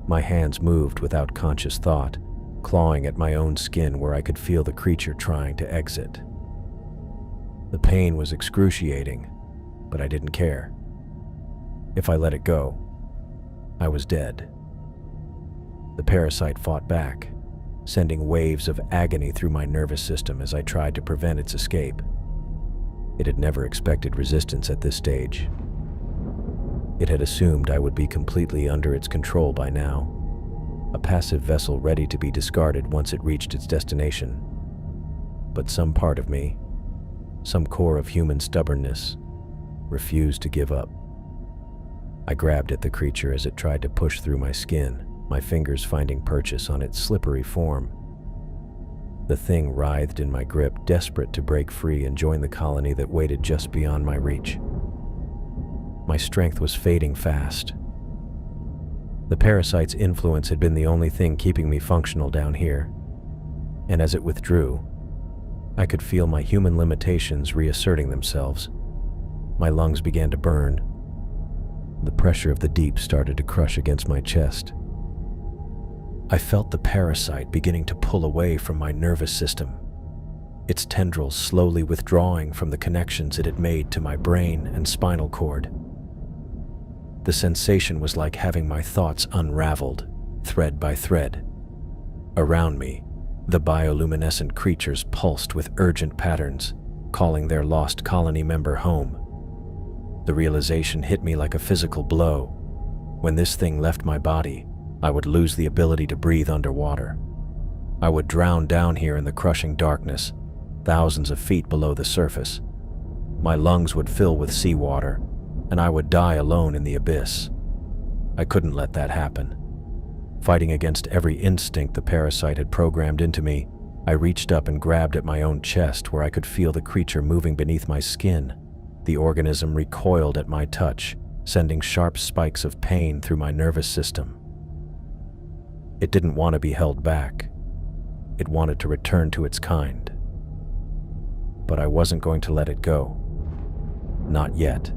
[SPEAKER 1] My hands moved without conscious thought, clawing at my own skin where I could feel the creature trying to exit. The pain was excruciating, but I didn't care. If I let it go, I was dead. The parasite fought back, sending waves of agony through my nervous system as I tried to prevent its escape. It had never expected resistance at this stage. It had assumed I would be completely under its control by now, a passive vessel ready to be discarded once it reached its destination. But some part of me, some core of human stubbornness, refused to give up. I grabbed at the creature as it tried to push through my skin, my fingers finding purchase on its slippery form. The thing writhed in my grip, desperate to break free and join the colony that waited just beyond my reach. My strength was fading fast. The parasite's influence had been the only thing keeping me functional down here, and as it withdrew, I could feel my human limitations reasserting themselves. My lungs began to burn. The pressure of the deep started to crush against my chest. I felt the parasite beginning to pull away from my nervous system, its tendrils slowly withdrawing from the connections it had made to my brain and spinal cord. The sensation was like having my thoughts unraveled, thread by thread. Around me, the bioluminescent creatures pulsed with urgent patterns, calling their lost colony member home. The realization hit me like a physical blow. When this thing left my body, I would lose the ability to breathe underwater. I would drown down here in the crushing darkness, thousands of feet below the surface. My lungs would fill with seawater, and I would die alone in the abyss. I couldn't let that happen. Fighting against every instinct the parasite had programmed into me, I reached up and grabbed at my own chest where I could feel the creature moving beneath my skin. The organism recoiled at my touch, sending sharp spikes of pain through my nervous system. It didn't want to be held back. It wanted to return to its kind. But I wasn't going to let it go. Not yet.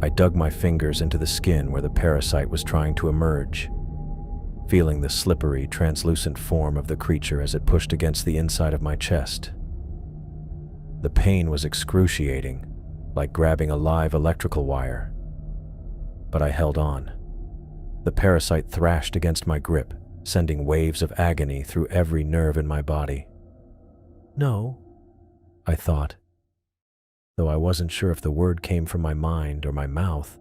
[SPEAKER 1] I dug my fingers into the skin where the parasite was trying to emerge. feeling the slippery, translucent form of the creature as it pushed against the inside of my chest. The pain was excruciating, like grabbing a live electrical wire. But I held on. The parasite thrashed against my grip, sending waves of agony through every nerve in my body. "No," I thought, though I wasn't sure if the word came from my mind or my mouth.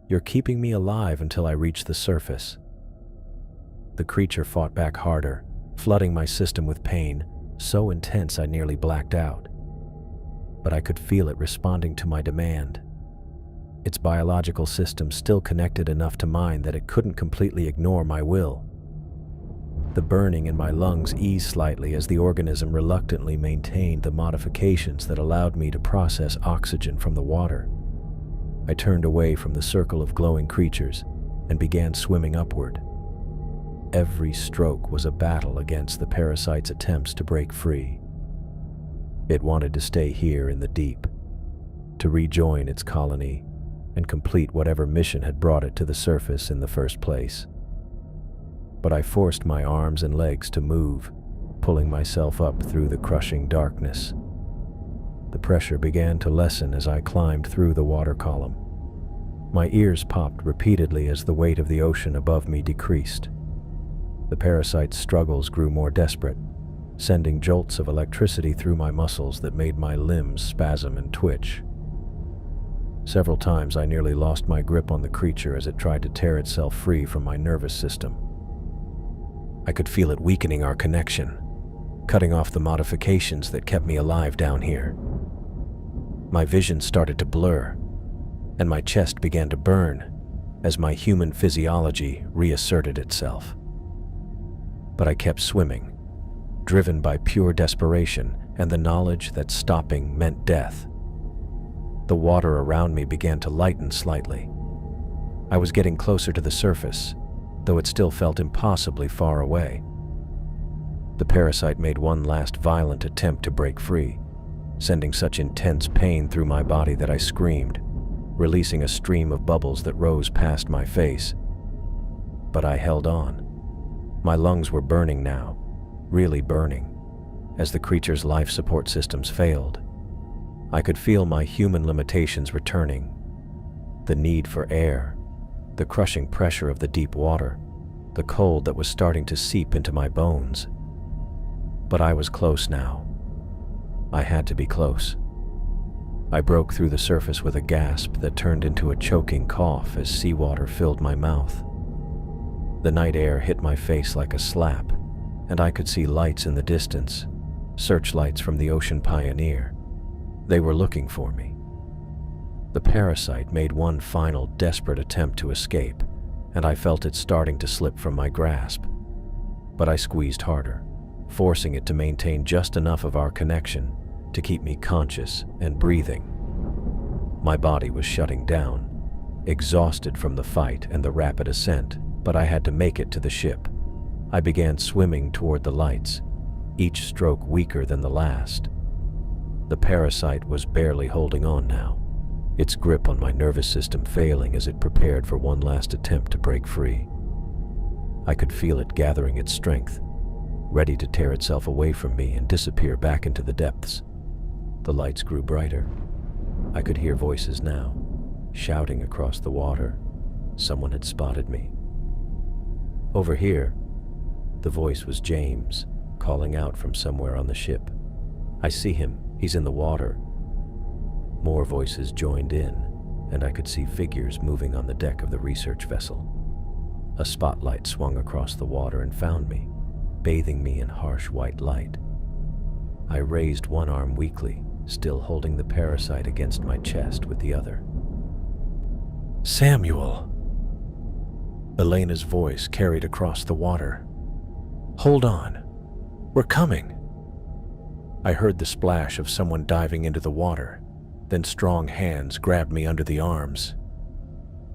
[SPEAKER 1] "You're keeping me alive until I reach the surface." The creature fought back harder, flooding my system with pain, so intense I nearly blacked out. But I could feel it responding to my demand. Its biological system still connected enough to mine that it couldn't completely ignore my will. The burning in my lungs eased slightly as the organism reluctantly maintained the modifications that allowed me to process oxygen from the water. I turned away from the circle of glowing creatures and began swimming upward. Every stroke was a battle against the parasite's attempts to break free. It wanted to stay here in the deep, to rejoin its colony and complete whatever mission had brought it to the surface in the first place. But I forced my arms and legs to move, pulling myself up through the crushing darkness. The pressure began to lessen as I climbed through the water column. My ears popped repeatedly as the weight of the ocean above me decreased. The parasite's struggles grew more desperate, sending jolts of electricity through my muscles that made my limbs spasm and twitch. Several times I nearly lost my grip on the creature as it tried to tear itself free from my nervous system. I could feel it weakening our connection, cutting off the modifications that kept me alive down here. My vision started to blur, and my chest began to burn as my human physiology reasserted itself. But I kept swimming, driven by pure desperation and the knowledge that stopping meant death. The water around me began to lighten slightly. I was getting closer to the surface, though it still felt impossibly far away. The parasite made one last violent attempt to break free, sending such intense pain through my body that I screamed, releasing a stream of bubbles that rose past my face. But I held on. My lungs were burning now, really burning, as the creature's life support systems failed. I could feel my human limitations returning. The need for air, the crushing pressure of the deep water, the cold that was starting to seep into my bones. But I was close now. I had to be close. I broke through the surface with a gasp that turned into a choking cough as seawater filled my mouth. The night air hit my face like a slap, and I could see lights in the distance, searchlights from the Ocean Pioneer. They were looking for me. The parasite made one final desperate attempt to escape, and I felt it starting to slip from my grasp. But I squeezed harder, forcing it to maintain just enough of our connection to keep me conscious and breathing. My body was shutting down, exhausted from the fight and the rapid ascent, but I had to make it to the ship. I began swimming toward the lights, each stroke weaker than the last. The parasite was barely holding on now, its grip on my nervous system failing as it prepared for one last attempt to break free. I could feel it gathering its strength, ready to tear itself away from me and disappear back into the depths. The lights grew brighter. I could hear voices now, shouting across the water. Someone had spotted me. Over here, the voice was James, calling out from somewhere on the ship. "I see him. He's in the water." More voices joined in, and I could see figures moving on the deck of the research vessel. A spotlight swung across the water and found me, bathing me in harsh white light. I raised one arm weakly, still holding the parasite against my chest with the other. "Samuel!" Elena's voice carried across the water. "Hold on. We're coming." I heard the splash of someone diving into the water, then strong hands grabbed me under the arms.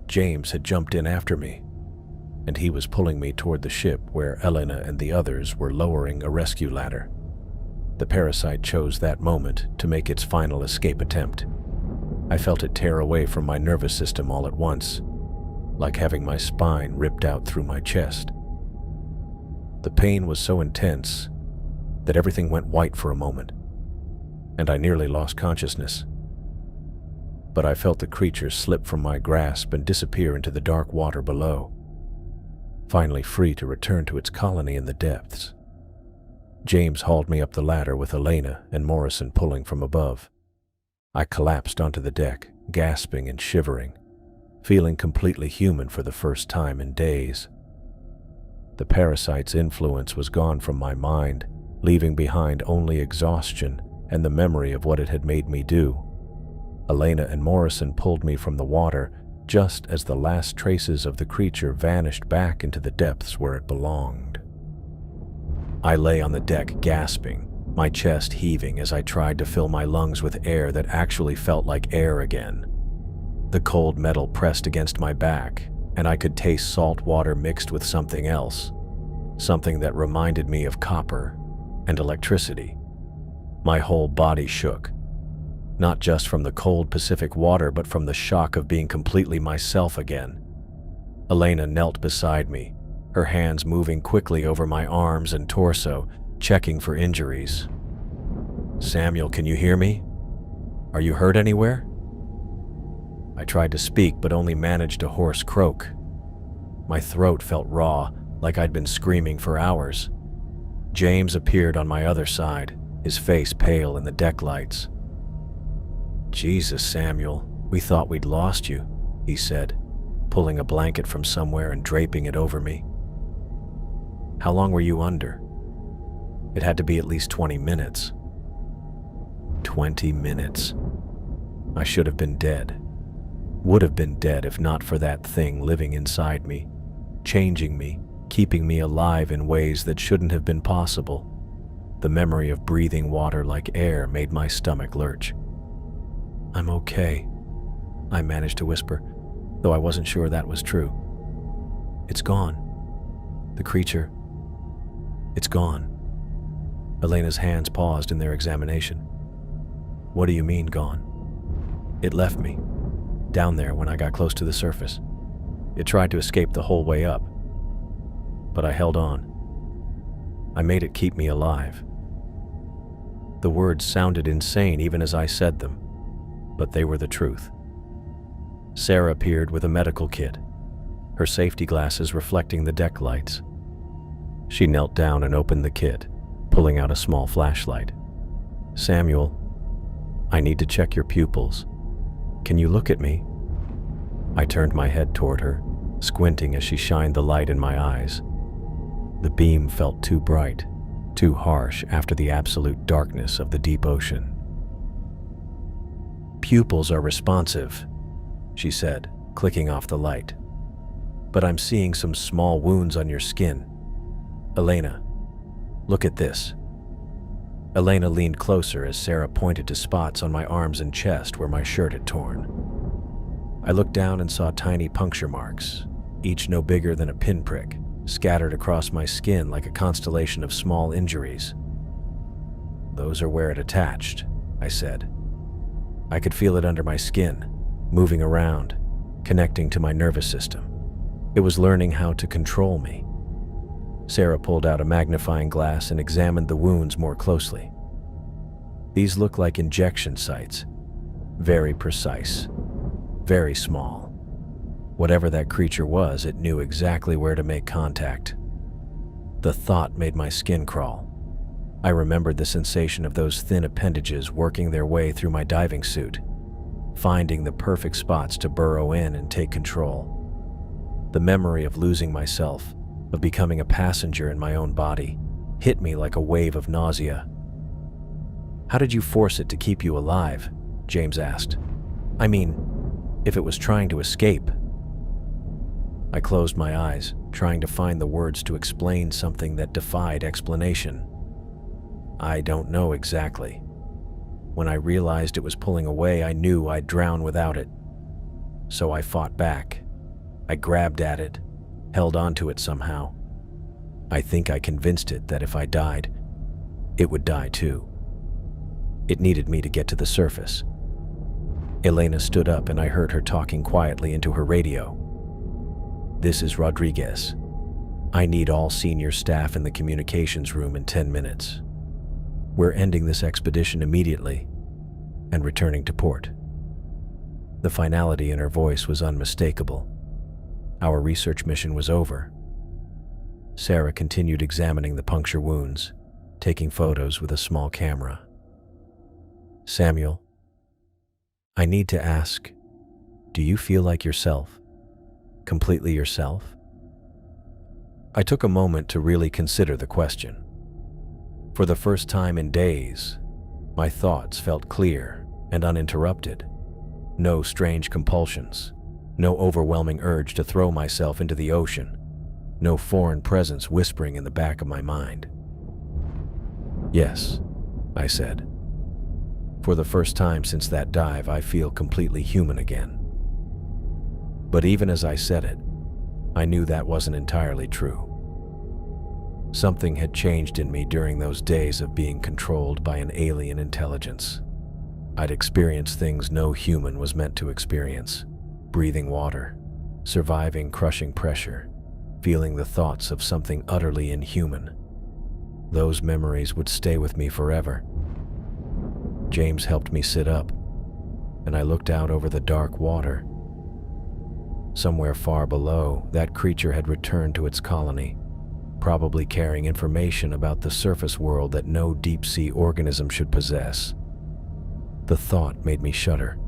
[SPEAKER 1] James had jumped in after me, and he was pulling me toward the ship where Elena and the others were lowering a rescue ladder. The parasite chose that moment to make its final escape attempt. I felt it tear away from my nervous system all at once, like having my spine ripped out through my chest. The pain was so intense that everything went white for a moment, and I nearly lost consciousness. But I felt the creature slip from my grasp and disappear into the dark water below, finally free to return to its colony in the depths. James hauled me up the ladder with Elena and Morrison pulling from above. I collapsed onto the deck, gasping and shivering, feeling completely human for the first time in days. The parasite's influence was gone from my mind, leaving behind only exhaustion and the memory of what it had made me do. Elena and Morrison pulled me from the water just as the last traces of the creature vanished back into the depths where it belonged. I lay on the deck gasping, my chest heaving as I tried to fill my lungs with air that actually felt like air again. The cold metal pressed against my back, and I could taste salt water mixed with something else, something that reminded me of copper and electricity. My whole body shook, not just from the cold Pacific water, but from the shock of being completely myself again. Elena knelt beside me, her hands moving quickly over my arms and torso, checking for injuries. "Samuel, can you hear me? Are you hurt anywhere?" I tried to speak, but only managed a hoarse croak. My throat felt raw, like I'd been screaming for hours. James appeared on my other side, his face pale in the deck lights. "Jesus, Samuel, we thought we'd lost you," he said, pulling a blanket from somewhere and draping it over me. "How long were you under?" It had to be at least 20 minutes. 20 minutes. I should have been dead. Would have been dead if not for that thing living inside me, changing me, keeping me alive in ways that shouldn't have been possible. The memory of breathing water like air made my stomach lurch. "I'm okay," I managed to whisper, though I wasn't sure that was true. "It's gone. The creature, it's gone." Elena's hands paused in their examination. "What do you mean, gone?" "It left me, down there when I got close to the surface. It tried to escape the whole way up, but I held on. I made it keep me alive." The words sounded insane even as I said them, but they were the truth. Sarah appeared with a medical kit, her safety glasses reflecting the deck lights. She knelt down and opened the kit, pulling out a small flashlight. "Samuel, I need to check your pupils. Can you look at me?" I turned my head toward her, squinting as she shined the light in my eyes. The beam felt too bright, too harsh after the absolute darkness of the deep ocean. "Pupils are responsive," she said, clicking off the light. "But I'm seeing some small wounds on your skin. Elena, look at this." Elena leaned closer as Sarah pointed to spots on my arms and chest where my shirt had torn. I looked down and saw tiny puncture marks, each no bigger than a pinprick, scattered across my skin like a constellation of small injuries. "Those are where it attached," I said. I could feel it under my skin, moving around, connecting to my nervous system. It was learning how to control me. Sarah pulled out a magnifying glass and examined the wounds more closely. "These look like injection sites. Very precise. Very small. Whatever that creature was, it knew exactly where to make contact." The thought made my skin crawl. I remembered the sensation of those thin appendages working their way through my diving suit, finding the perfect spots to burrow in and take control. The memory of losing myself, of becoming a passenger in my own body, hit me like a wave of nausea. "How did you force it to keep you alive?" James asked. "I mean, if it was trying to escape." I closed my eyes, trying to find the words to explain something that defied explanation. "I don't know exactly. When I realized it was pulling away, I knew I'd drown without it. So I fought back. I grabbed at it, held onto it somehow. I think I convinced it that if I died, it would die too. It needed me to get to the surface." Elena stood up and I heard her talking quietly into her radio. "This is Rodriguez. I need all senior staff in the communications room in 10 minutes. We're ending this expedition immediately and returning to port. The finality in her voice was unmistakable. Our research mission was over. Sarah continued examining the puncture wounds, taking photos with a small camera. Samuel, I need to ask, do you feel like yourself? Completely yourself? I took a moment to really consider the question. For the first time in days, my thoughts felt clear and uninterrupted. No strange compulsions, no overwhelming urge to throw myself into the ocean, no foreign presence whispering in the back of my mind. Yes, I said. For the first time since that dive, I feel completely human again. But even as I said it, I knew that wasn't entirely true. Something had changed in me during those days of being controlled by an alien intelligence. I'd experienced things no human was meant to experience: breathing water, surviving crushing pressure, feeling the thoughts of something utterly inhuman. Those memories would stay with me forever. James helped me sit up, and I looked out over the dark water. Somewhere far below, that creature had returned to its colony, probably carrying information about the surface world that no deep-sea organism should possess. The thought made me shudder.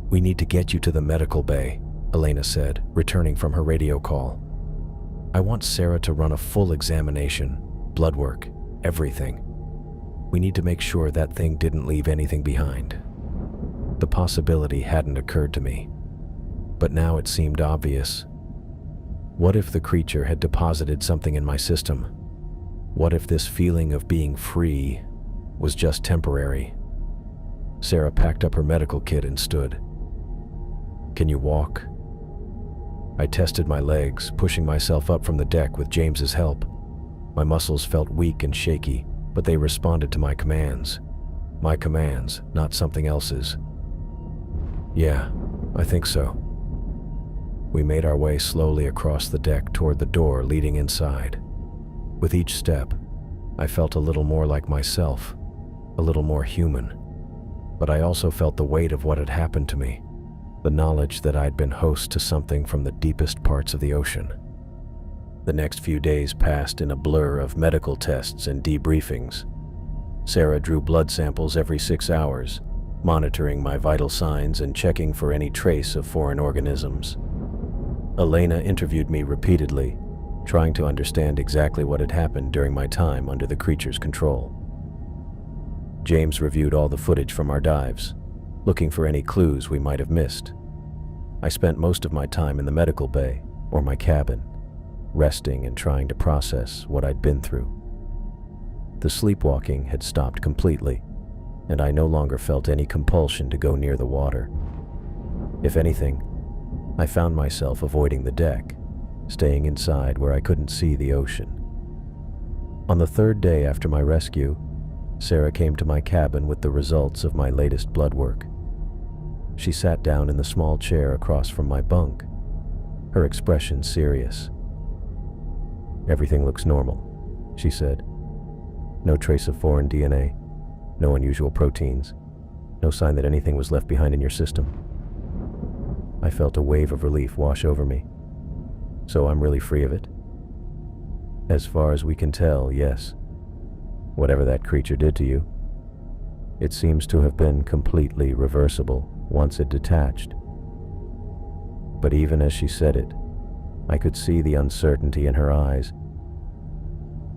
[SPEAKER 1] "We need to get you to the medical bay," Elena said, returning from her radio call. "I want Sarah to run a full examination, blood work, everything. We need to make sure that thing didn't leave anything behind." The possibility hadn't occurred to me, but now it seemed obvious. What if the creature had deposited something in my system? What if this feeling of being free was just temporary? Sarah packed up her medical kit and stood. "Can you walk?" I tested my legs, pushing myself up from the deck with James's help. My muscles felt weak and shaky, but they responded to my commands. My commands, not something else's. "Yeah, I think so." We made our way slowly across the deck toward the door leading inside. With each step, I felt a little more like myself, a little more human. But I also felt the weight of what had happened to me, the knowledge that I'd been host to something from the deepest parts of the ocean. The next few days passed in a blur of medical tests and debriefings. Sarah drew blood samples every 6 hours, monitoring my vital signs and checking for any trace of foreign organisms. Elena interviewed me repeatedly, trying to understand exactly what had happened during my time under the creature's control. James reviewed all the footage from our dives, looking for any clues we might have missed. I spent most of my time in the medical bay or my cabin, resting and trying to process what I'd been through. The sleepwalking had stopped completely, and I no longer felt any compulsion to go near the water. If anything, I found myself avoiding the deck, staying inside where I couldn't see the ocean. On the 3rd day after my rescue, Sarah came to my cabin with the results of my latest blood work. She sat down in the small chair across from my bunk, her expression serious. "Everything looks normal," she said. "No trace of foreign DNA, no unusual proteins, no sign that anything was left behind in your system." I felt a wave of relief wash over me. "So I'm really free of it?" "As far as we can tell, yes. Whatever that creature did to you, it seems to have been completely reversible once it detached." But even as she said it, I could see the uncertainty in her eyes.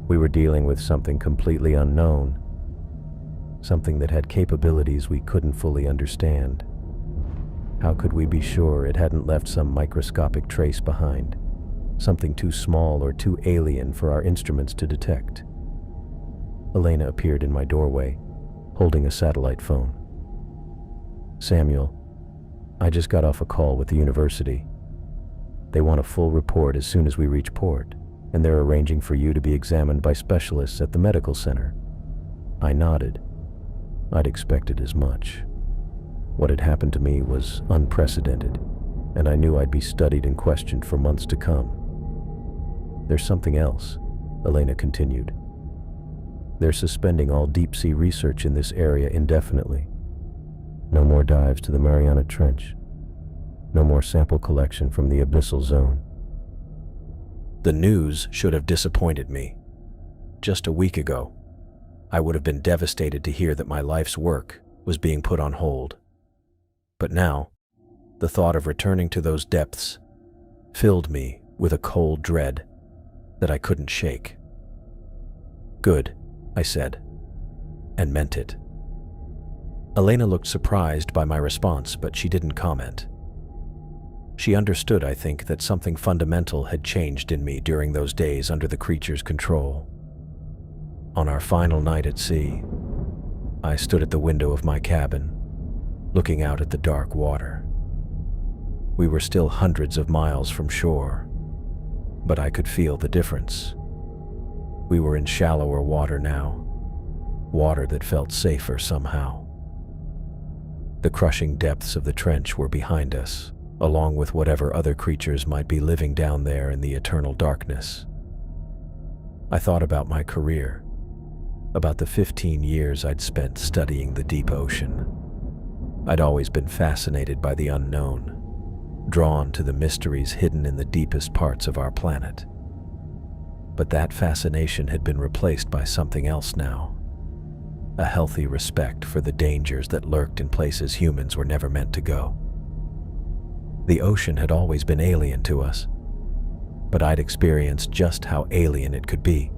[SPEAKER 1] We were dealing with something completely unknown, something that had capabilities we couldn't fully understand. How could we be sure it hadn't left some microscopic trace behind, something too small or too alien for our instruments to detect? Elena appeared in my doorway, holding a satellite phone. "Samuel, I just got off a call with the university. They want a full report as soon as we reach port, and they're arranging for you to be examined by specialists at the medical center." I nodded. I'd expected as much. What had happened to me was unprecedented, and I knew I'd be studied and questioned for months to come. There's something else, Elena continued. They're suspending all deep-sea research in this area indefinitely. No more dives to the Mariana Trench. No more sample collection from the abyssal zone. The news should have disappointed me. Just a week ago, I would have been devastated to hear that my life's work was being put on hold. But now, the thought of returning to those depths filled me with a cold dread that I couldn't shake. Good, I said, and meant it. Elena looked surprised by my response, but she didn't comment. She understood, I think, that something fundamental had changed in me during those days under the creature's control. On our final night at sea, I stood at the window of my cabin, looking out at the dark water. We were still hundreds of miles from shore, but I could feel the difference. We were in shallower water now, water that felt safer somehow. The crushing depths of the trench were behind us, along with whatever other creatures might be living down there in the eternal darkness. I thought about my career, about the 15 years I'd spent studying the deep ocean. I'd always been fascinated by the unknown, drawn to the mysteries hidden in the deepest parts of our planet. But that fascination had been replaced by something else now. A healthy respect for the dangers that lurked in places humans were never meant to go. The ocean had always been alien to us, but I'd experienced just how alien it could be.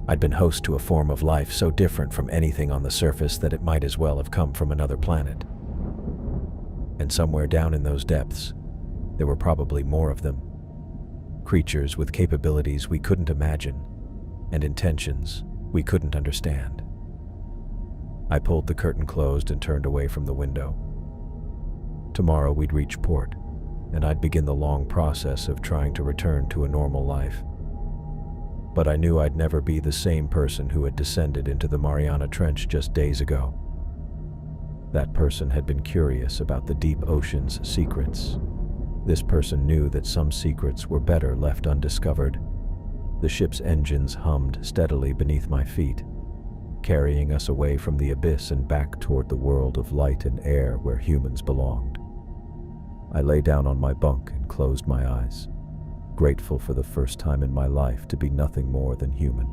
[SPEAKER 1] I'd been host to a form of life so different from anything on the surface that it might as well have come from another planet. And somewhere down in those depths, there were probably more of them. Creatures with capabilities we couldn't imagine, and intentions we couldn't understand. I pulled the curtain closed and turned away from the window. Tomorrow we'd reach port, and I'd begin the long process of trying to return to a normal life. But I knew I'd never be the same person who had descended into the Mariana Trench just days ago. That person had been curious about the deep ocean's secrets. This person knew that some secrets were better left undiscovered. The ship's engines hummed steadily beneath my feet, carrying us away from the abyss and back toward the world of light and air where humans belonged. I lay down on my bunk and closed my eyes, grateful for the first time in my life to be nothing more than human.